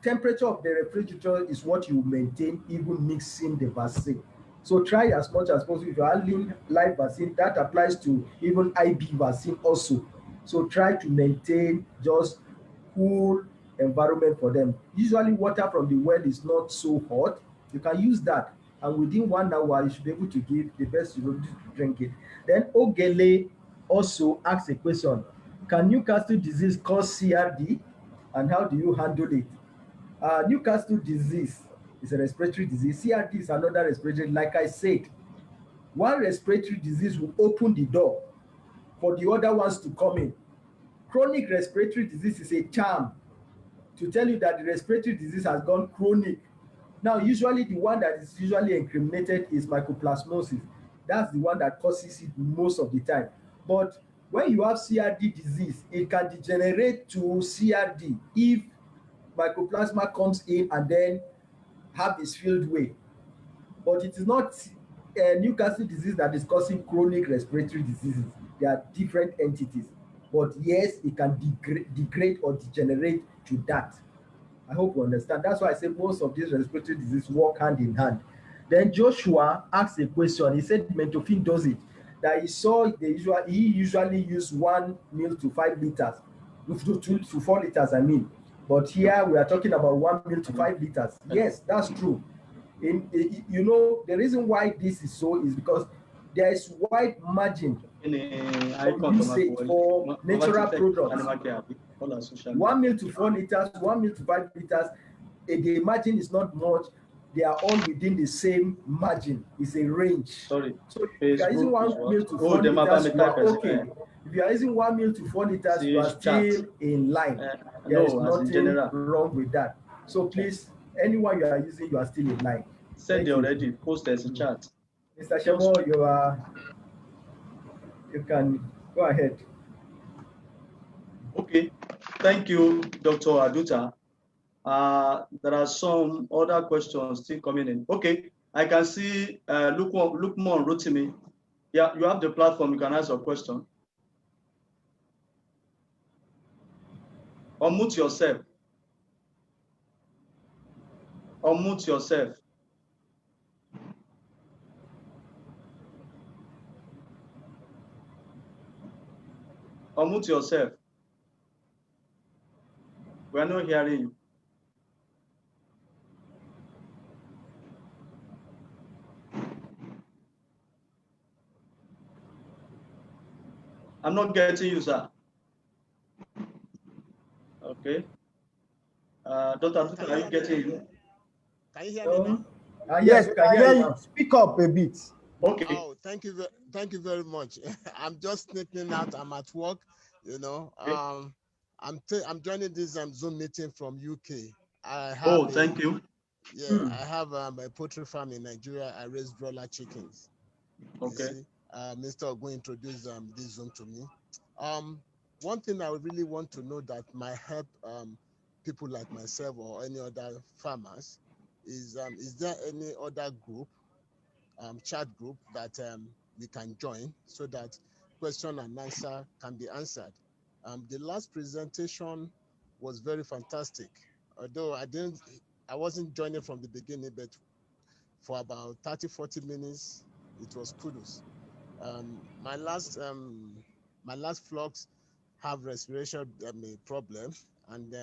temperature of the refrigerator is what you maintain even mixing the vaccine. So try as much as possible. If you're handling live vaccine, that applies to even IB vaccine also. So try to maintain just cool environment for them. Usually water from the well is not so hot. You can use that, and within 1 hour you should be able to give the best you know to drink it. Then Ogele also asks a question: can Newcastle disease cause CRD, and how do you handle it? Newcastle disease is a respiratory disease. CRD is another respiratory. Like I said, one respiratory disease will open the door for the other ones to come in. Chronic respiratory disease is a term to tell you that the respiratory disease has gone chronic. Now, usually the one that is usually incriminated is mycoplasmosis. That's the one that causes it most of the time. But when you have CRD disease, it can degenerate to CRD if mycoplasma comes in and then have its field way. But it is not Newcastle disease that is causing chronic respiratory diseases. They are different entities. But yes, it can degrade or degenerate to that. I hope you understand. That's why I say most of these respiratory diseases work hand in hand. Then Joshua asked a question. He said Mentofin does it. That he saw he usually use 1 ml to 5 liters, to 4 liters, I mean. But here we are talking about 1 ml to 5 liters. Yes, that's true. You know, the reason why this is so is because there is wide margin of usage for natural products. 1 ml to 4 liters, 1 ml to 5 liters, the margin is not much. They are all within the same margin. It's a range. Sorry. So if you are using 1 ml to 4 liters, you are okay. If you are using 1 ml to 4 liters, you are still in line. There is nothing wrong with that. So please, anyone you are using, you are still in line. Said they already. Post as a chat. Mr. Shemo, you can go ahead. Okay. Thank you, Dr. Aduta. There are some other questions still coming in. Okay, I can see Lukman Rotimi. Yeah, you have the platform. You can ask your question. Unmute yourself. Unmute yourself. Unmute yourself. We are not hearing you. I'm not getting you, sir. Okay. Dr. Are you getting you? Can you hear me now? Yes, we can hear you. Speak up a bit. Okay. Oh, thank you very much. I'm just sneaking out. I'm at work. You know, Okay. I'm joining this Zoom meeting from UK. Thank you. Yeah, I have a poultry farm in Nigeria. I raise broiler chickens. Okay. You see, Mr. Ogun introduced this Zoom to me. One thing I really want to know that might help people like myself or any other farmers is there any other group, chat group that we can join so that question and answer can be answered? The last presentation was very fantastic. Although I wasn't joining from the beginning, but for about 30-40 minutes, it was kudos. My last flocks have respiration problem, and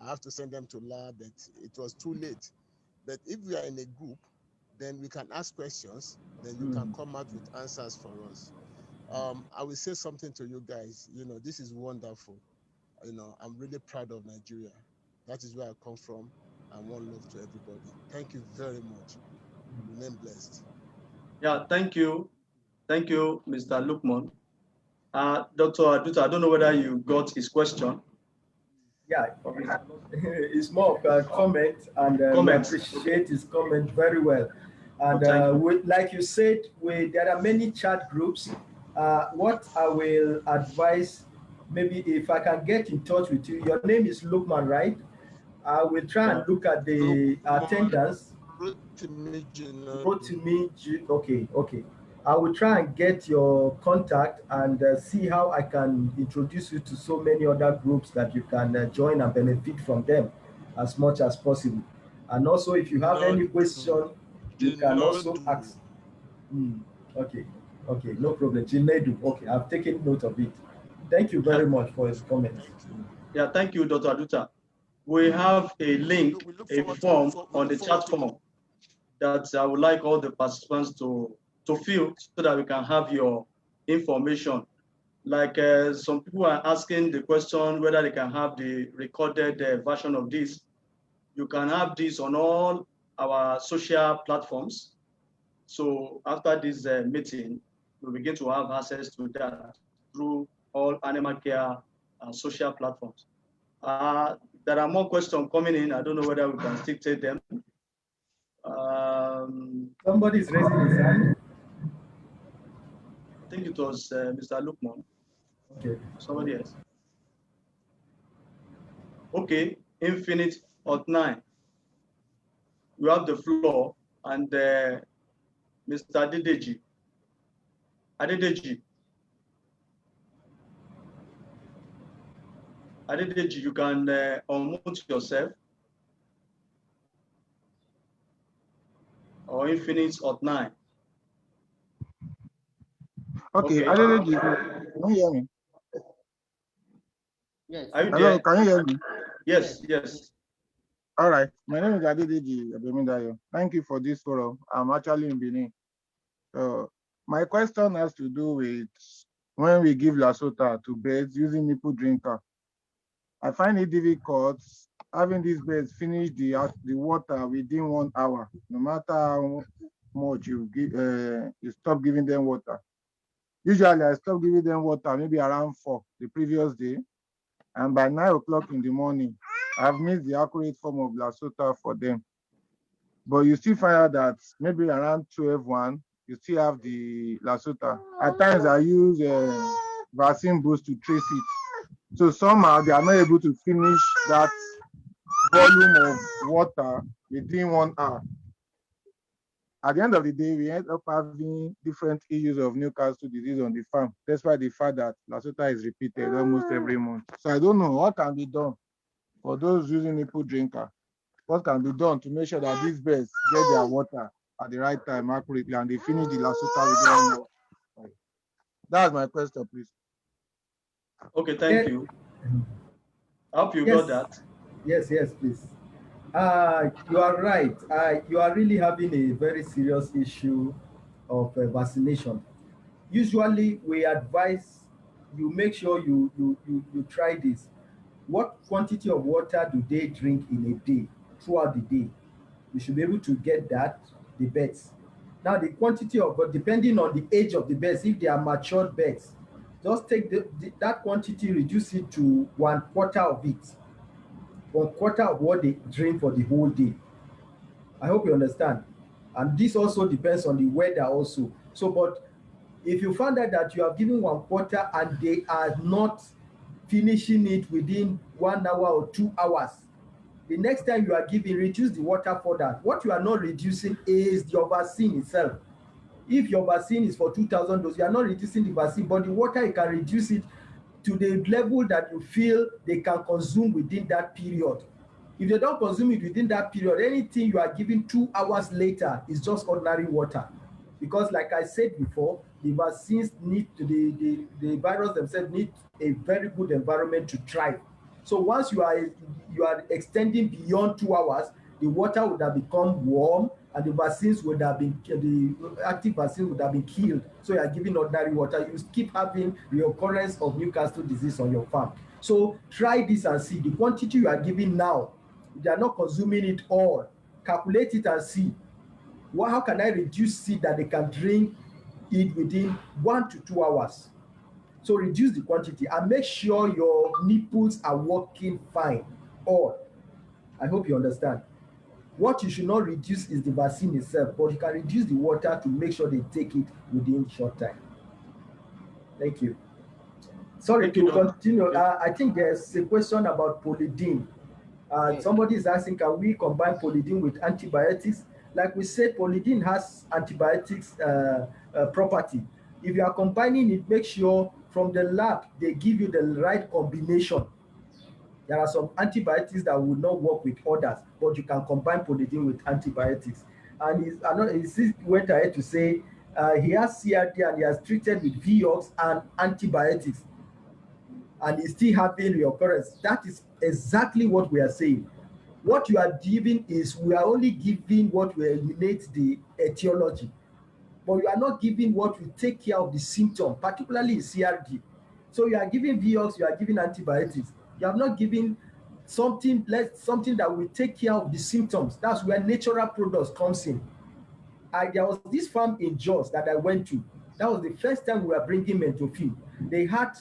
I have to send them to lab, but it was too late. But if we are in a group, then we can ask questions, then you can come out with answers for us. I will say something to you guys. You know, this is wonderful. You know, I'm really proud of Nigeria. That is where I come from, and one love to everybody. Thank you very much. Remain blessed. Yeah, thank you. Thank you, Mr. Lukman. Dr. Aduta, I don't know whether you got his question. Yeah, it's more of a comment, and I appreciate his comment very well. And like you said, there are many chat groups. What I will advise, maybe if I can get in touch with you, your name is Lukman, right? I will try and look at the attendance. Wrote to me, okay. I will try and get your contact and see how I can introduce you to so many other groups that you can join and benefit from them as much as possible. And also, if you have any question, you can also ask. Okay, no problem. Chinedu, okay, I've taken note of it. Thank you very much for his comments. Yeah, thank you, Dr. Aduta. We have a link, a form on the chat form that I would like all the participants to fill so that we can have your information. Like some people are asking the question whether they can have the recorded version of this. You can have this on all our social platforms. So after this meeting, we'll begin to have access to that through all animal care social platforms. There are more questions coming in. I don't know whether we can stick to them. Somebody's raising his hand. I think it was Mr. Lukman. Okay. Somebody else. Okay, Infinite Hot 9. You have the floor, and Mr. Adedeji. Adedeji, you can unmute yourself. Or Infinite Hot 9. Okay, Adedeji, can you hear me? Yes. Are you Hello, there? can you hear me? Yes. All right, my name is Adedeji Abemindayo. Thank you for this forum. I'm actually in Benin. So my question has to do with when we give Lasota to birds using nipple drinker. I find it difficult having these birds finish the water within 1 hour, no matter how much you stop giving them water. Usually I stop giving them water maybe around 4 the previous day, and by 9 o'clock in the morning, I've missed the accurate form of Lasota for them. But you still find out that maybe around 12:1, you still have the Lasota. At times I use vaccine boost to trace it. So somehow they are not able to finish that volume of water within 1 hour. At the end of the day, we end up having different issues of Newcastle disease on the farm, despite the fact that Lasota is repeated almost every month. So I don't know what can be done for those using nipple drinker. What can be done to make sure that these birds get their water at the right time accurately and they finish the Lasota within 1 hour? That's my question, please. Okay, thank you. I hope you got that. Yes, please. You are right. You are really having a very serious issue of vaccination. Usually, we advise you make sure you try this. What quantity of water do they drink in a day, throughout the day? You should be able to get that, the birds. Now, the quantity of, but depending on the age of the birds, if they are matured birds, just take that quantity, reduce it to 1/4 of it. 1/4 of what they drink for the whole day. I hope you understand. And this also depends on the weather also. So, but if you find out that you are giving 1/4 and they are not finishing it within 1 hour or 2 hours, the next time you are giving, reduce the water further. What you are not reducing is your vaccine itself. If your vaccine is for 2,000 doses, you are not reducing the vaccine, but the water, you can reduce it to the level that you feel they can consume within that period. If they don't consume it within that period, anything you are giving 2 hours later is just ordinary water. Because like I said before, the vaccines need to, the virus themselves need a very good environment to thrive. So once you are extending beyond 2 hours, the water would have become warm and the vaccines would have been, the active vaccines would have been killed. So you are giving ordinary water, you keep having reoccurrence of Newcastle disease on your farm. So try this and see the quantity you are giving now. They are not consuming it all. Calculate it and see. How can I reduce it that they can drink it within 1 to 2 hours? So reduce the quantity and make sure your nipples are working fine. All. I hope you understand. What you should not reduce is the vaccine itself, but you can reduce the water to make sure they take it within short time. Thank you. Sorry Thank you, to Doctor. continue. I think there's a question about Polyden. Yes. Somebody is asking, can we combine Polyden with antibiotics? Like we said, Polyden has antibiotics property. If you are combining it, make sure from the lab they give you the right combination. There are some antibiotics that will not work with others, but you can combine Polyden with antibiotics. And he went ahead to say he has CRD and he has treated with Vioxx and antibiotics, and he's still having reoccurrence. That is exactly what we are saying. What you are giving is, we are only giving what will eliminate the etiology, but you are not giving what will take care of the symptom, particularly in CRD. So you are giving Vioxx, you are giving antibiotics. You have not given something that will take care of the symptoms. That's where natural products comes in. There was this farm in Jos that I went to. That was the first time we were bringing Mentofin. They had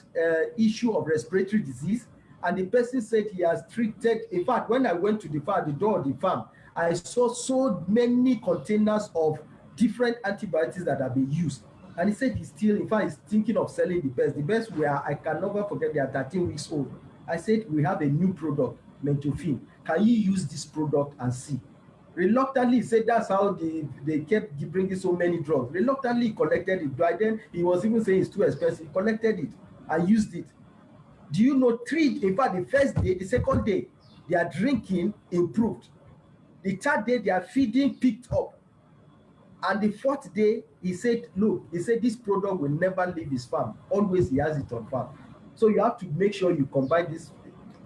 issue of respiratory disease, and the person said he has treated. In fact, when I went to the door of the farm, I saw so many containers of different antibiotics that have been used. And he said he's thinking of selling the best. The best I can never forget, they are 13 weeks old. I said, we have a new product, Mentofin. Can you use this product and see? Reluctantly, he said that's how they kept bringing so many drugs. Reluctantly, he collected it. By then, he was even saying it's too expensive. He collected it and used it. Do you know, in fact, the first day, the second day, their drinking improved. The third day, their feeding picked up. And the fourth day, he said, this product will never leave his farm. Always he has it on farm. So you have to make sure you combine this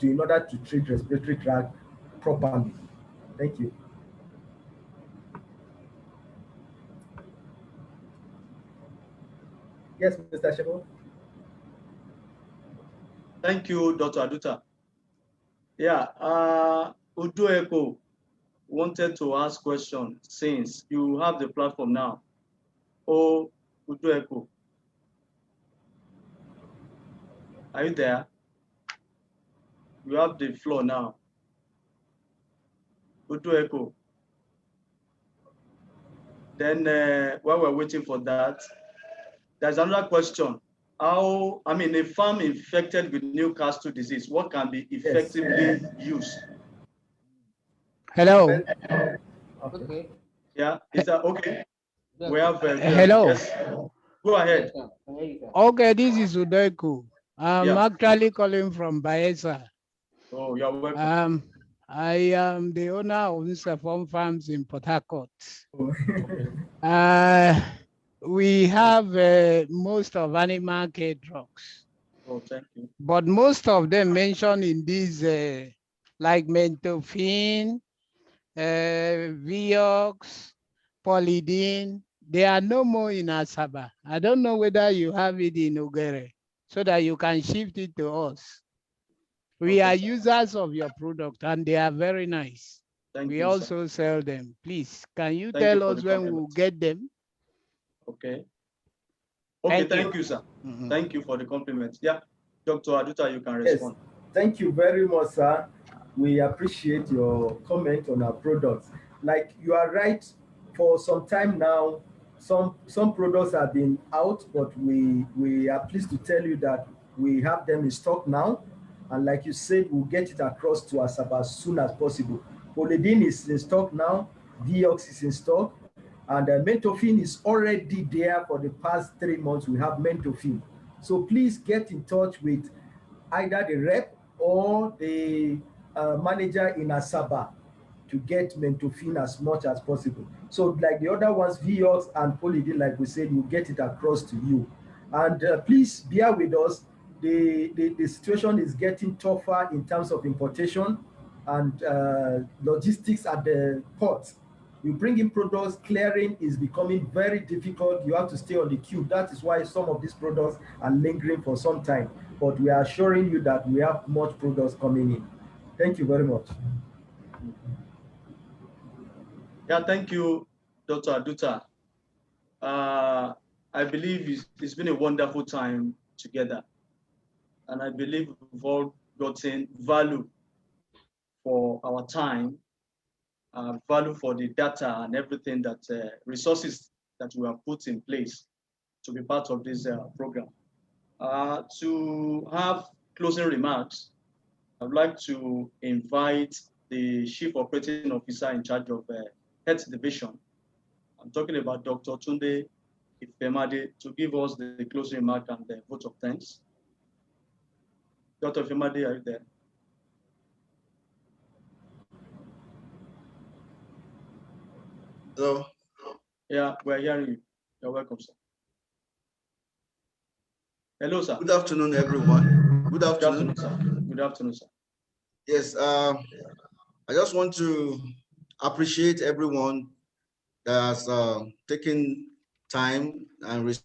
in order to treat respiratory tract properly. Thank you. Yes, Mr. Shebo. Thank you, Dr. Aduta. Yeah, Udoeko wanted to ask question since you have the platform now. Oh, Udoeko, are you there? You have the floor now. Udoeko. Then while we're waiting for that, there's another question. A farm infected with Newcastle disease, what can be effectively used? Hello. Okay. Yeah, is that okay? Yes. We have Hello. Yes. Go ahead. Yes, sir. Okay, this is Udoiku. I'm Yeah. actually calling from Bayelsa. Oh, you're welcome. I am the owner of Farm Farms in Port Harcourt. We have most of animal care drugs. Oh, thank you. But most of them mentioned in these, like Mentofin, Vioxx, Polyden, they are no more in Asaba. I don't know whether you have it in Ugere so that you can shift it to us. We are users of your product and they are very nice. We also sell them. Please, can you tell us when we'll get them? Okay. Okay, thank you, sir. Mm-hmm. Thank you for the compliment. Yeah, Dr. Aduta, you can respond. Yes, thank you very much, sir. We appreciate your comment on our products. Like, you are right, for some time now, some products have been out, but we are pleased to tell you that we have them in stock now. And like you said, we'll get it across to Asaba as soon as possible. Polyden is in stock now, Vioxx is in stock, and Mentofin is already there for the past 3 months. We have Mentofin. So please get in touch with either the rep or the manager in Asaba to get Mentofin as much as possible. So like the other ones, Vioxx and Polyden, like we said, we'll get it across to you. And please bear with us. The situation is getting tougher in terms of importation and logistics at the port. You bring in products, clearing is becoming very difficult. You have to stay on the queue. That is why some of these products are lingering for some time. But we are assuring you that we have much products coming in. Thank you very much. Yeah, thank you, Dr. Aduta. I believe it's been a wonderful time together. And I believe we've all gotten value for our time. value for the data and everything that resources that we have put in place to be part of this program. To have closing remarks, I'd like to invite the Chief Operating Officer in charge of Health Division. I'm talking about Dr. Tunde Ifemade to give us the closing remark and the vote of thanks. Dr. Ifemade, are you there? Hello. Yeah, we're hearing you. You're welcome, sir. Hello, sir. Good afternoon, everyone. Good afternoon. Good afternoon, sir. Good afternoon, sir. Yes, I just want to appreciate everyone that has taken time and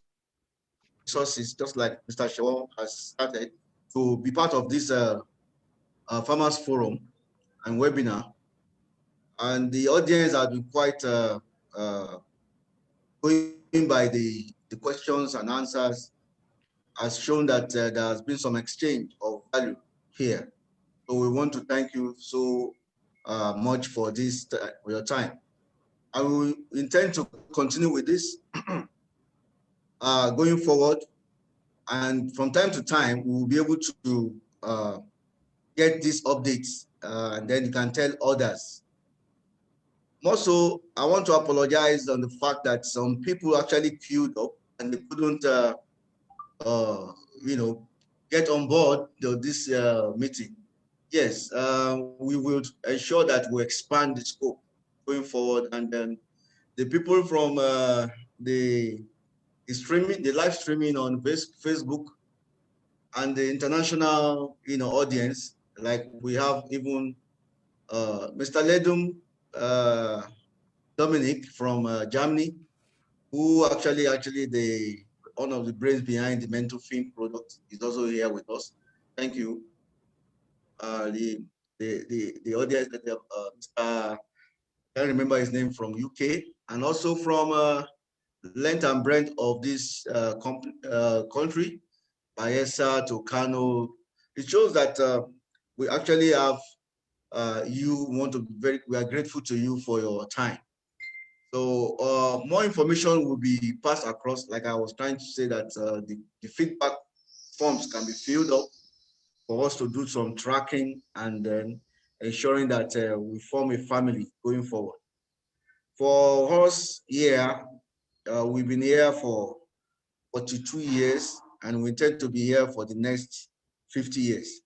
resources, just like Mr. Shaw has started, to be part of this Farmers Forum and webinar. And the audience has been quite going by the questions and answers, has shown that there has been some exchange of value here. So we want to thank you so much for this, for your time. I will intend to continue with this going forward. And from time to time, we will be able to get these updates and then you can tell others. More so, I want to apologize on the fact that some people actually queued up and they couldn't, get on board this meeting. Yes, we will ensure that we expand the scope going forward, and then the people from the streaming, the live streaming on Facebook, and the international, audience, like we have even Mr. Ledum Dominic from Germany, who actually one of the brains behind the Mentofin product is also here with us. Thank you. The audience, Mr. I can't remember his name, from UK, and also from length and breadth of this country, Bayelsa to Kano. It shows that we actually have we are grateful to you for your time. So more information will be passed across. Like I was trying to say, that the feedback forms can be filled up for us to do some tracking and then ensuring that we form a family going forward. For us here, we've been here for 42 years and we intend to be here for the next 50 years.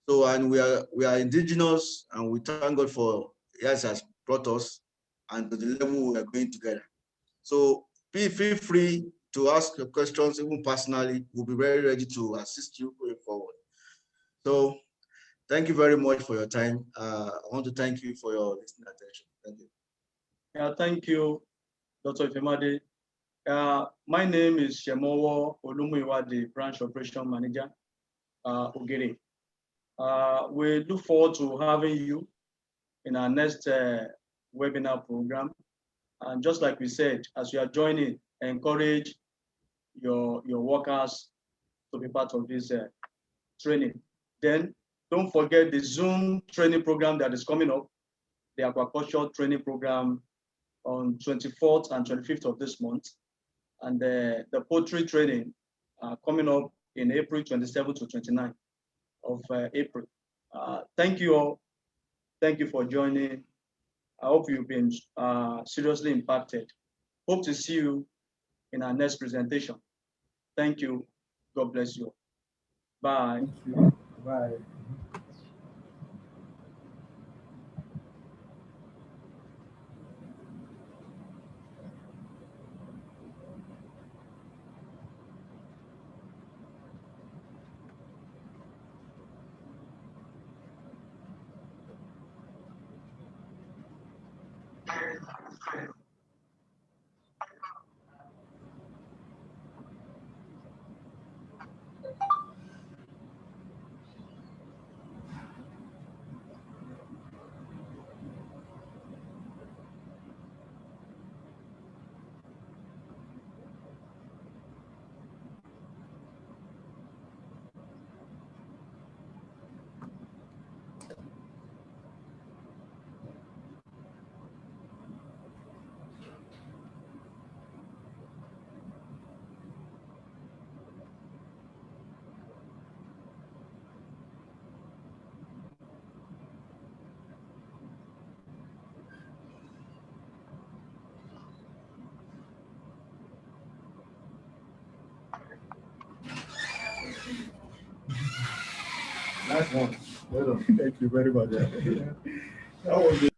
So, and we are indigenous, and we thank God for yes has brought us and to the level we are going together. So feel free to ask your questions, even personally. We'll be very ready to assist you going forward. So thank you very much for your time. I want to thank you for your listening attention. Thank you. Yeah, thank you, Dr. Ifemade. My name is Shemowo Olumuyiwa, the Branch Operation Manager, Ogere. We look forward to having you in our next webinar program. And just like we said, as you are joining, encourage your workers to be part of this training. Then don't forget the Zoom training program that is coming up, the aquaculture training program on 24th and 25th of this month, and the poultry training coming up in April 27th to 29th of April. Thank you all. Thank you for joining. I hope you've been seriously impacted. Hope to see you in our next presentation. Thank you. God bless you. Bye. Thank you. Bye. Nice one. Well done. Thank you very much. That was it.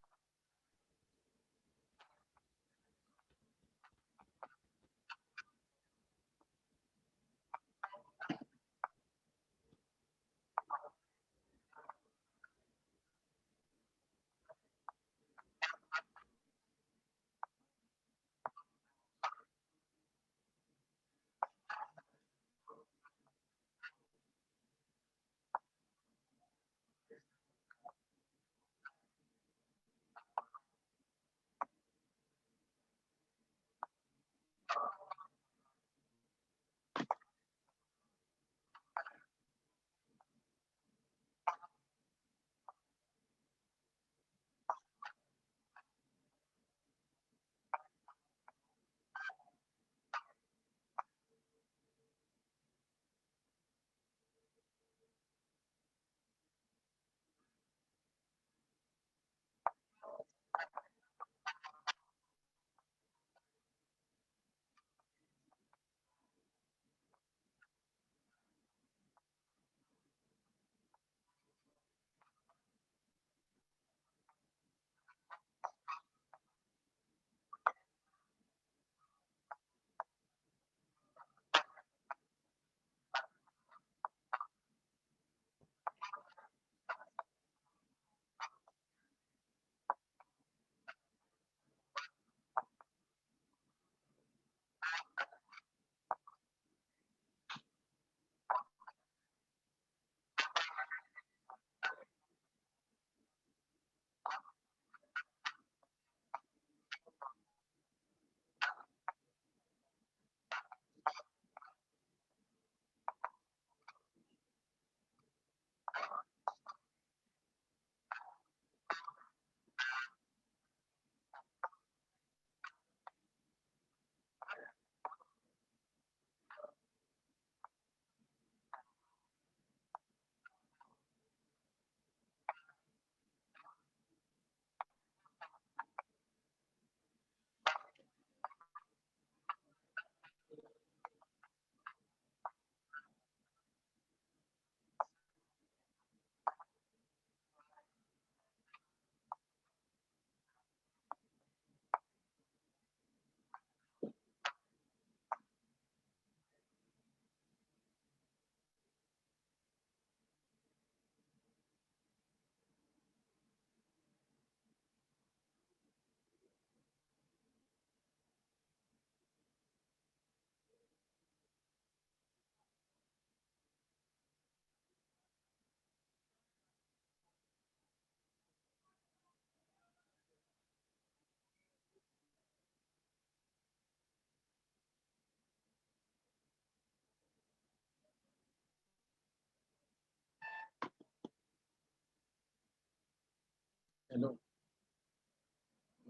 Hello.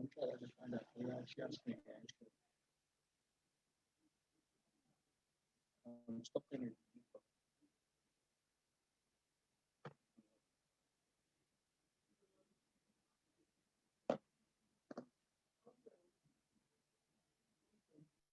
I'm trying to find out. She asked me. I'm stopping it.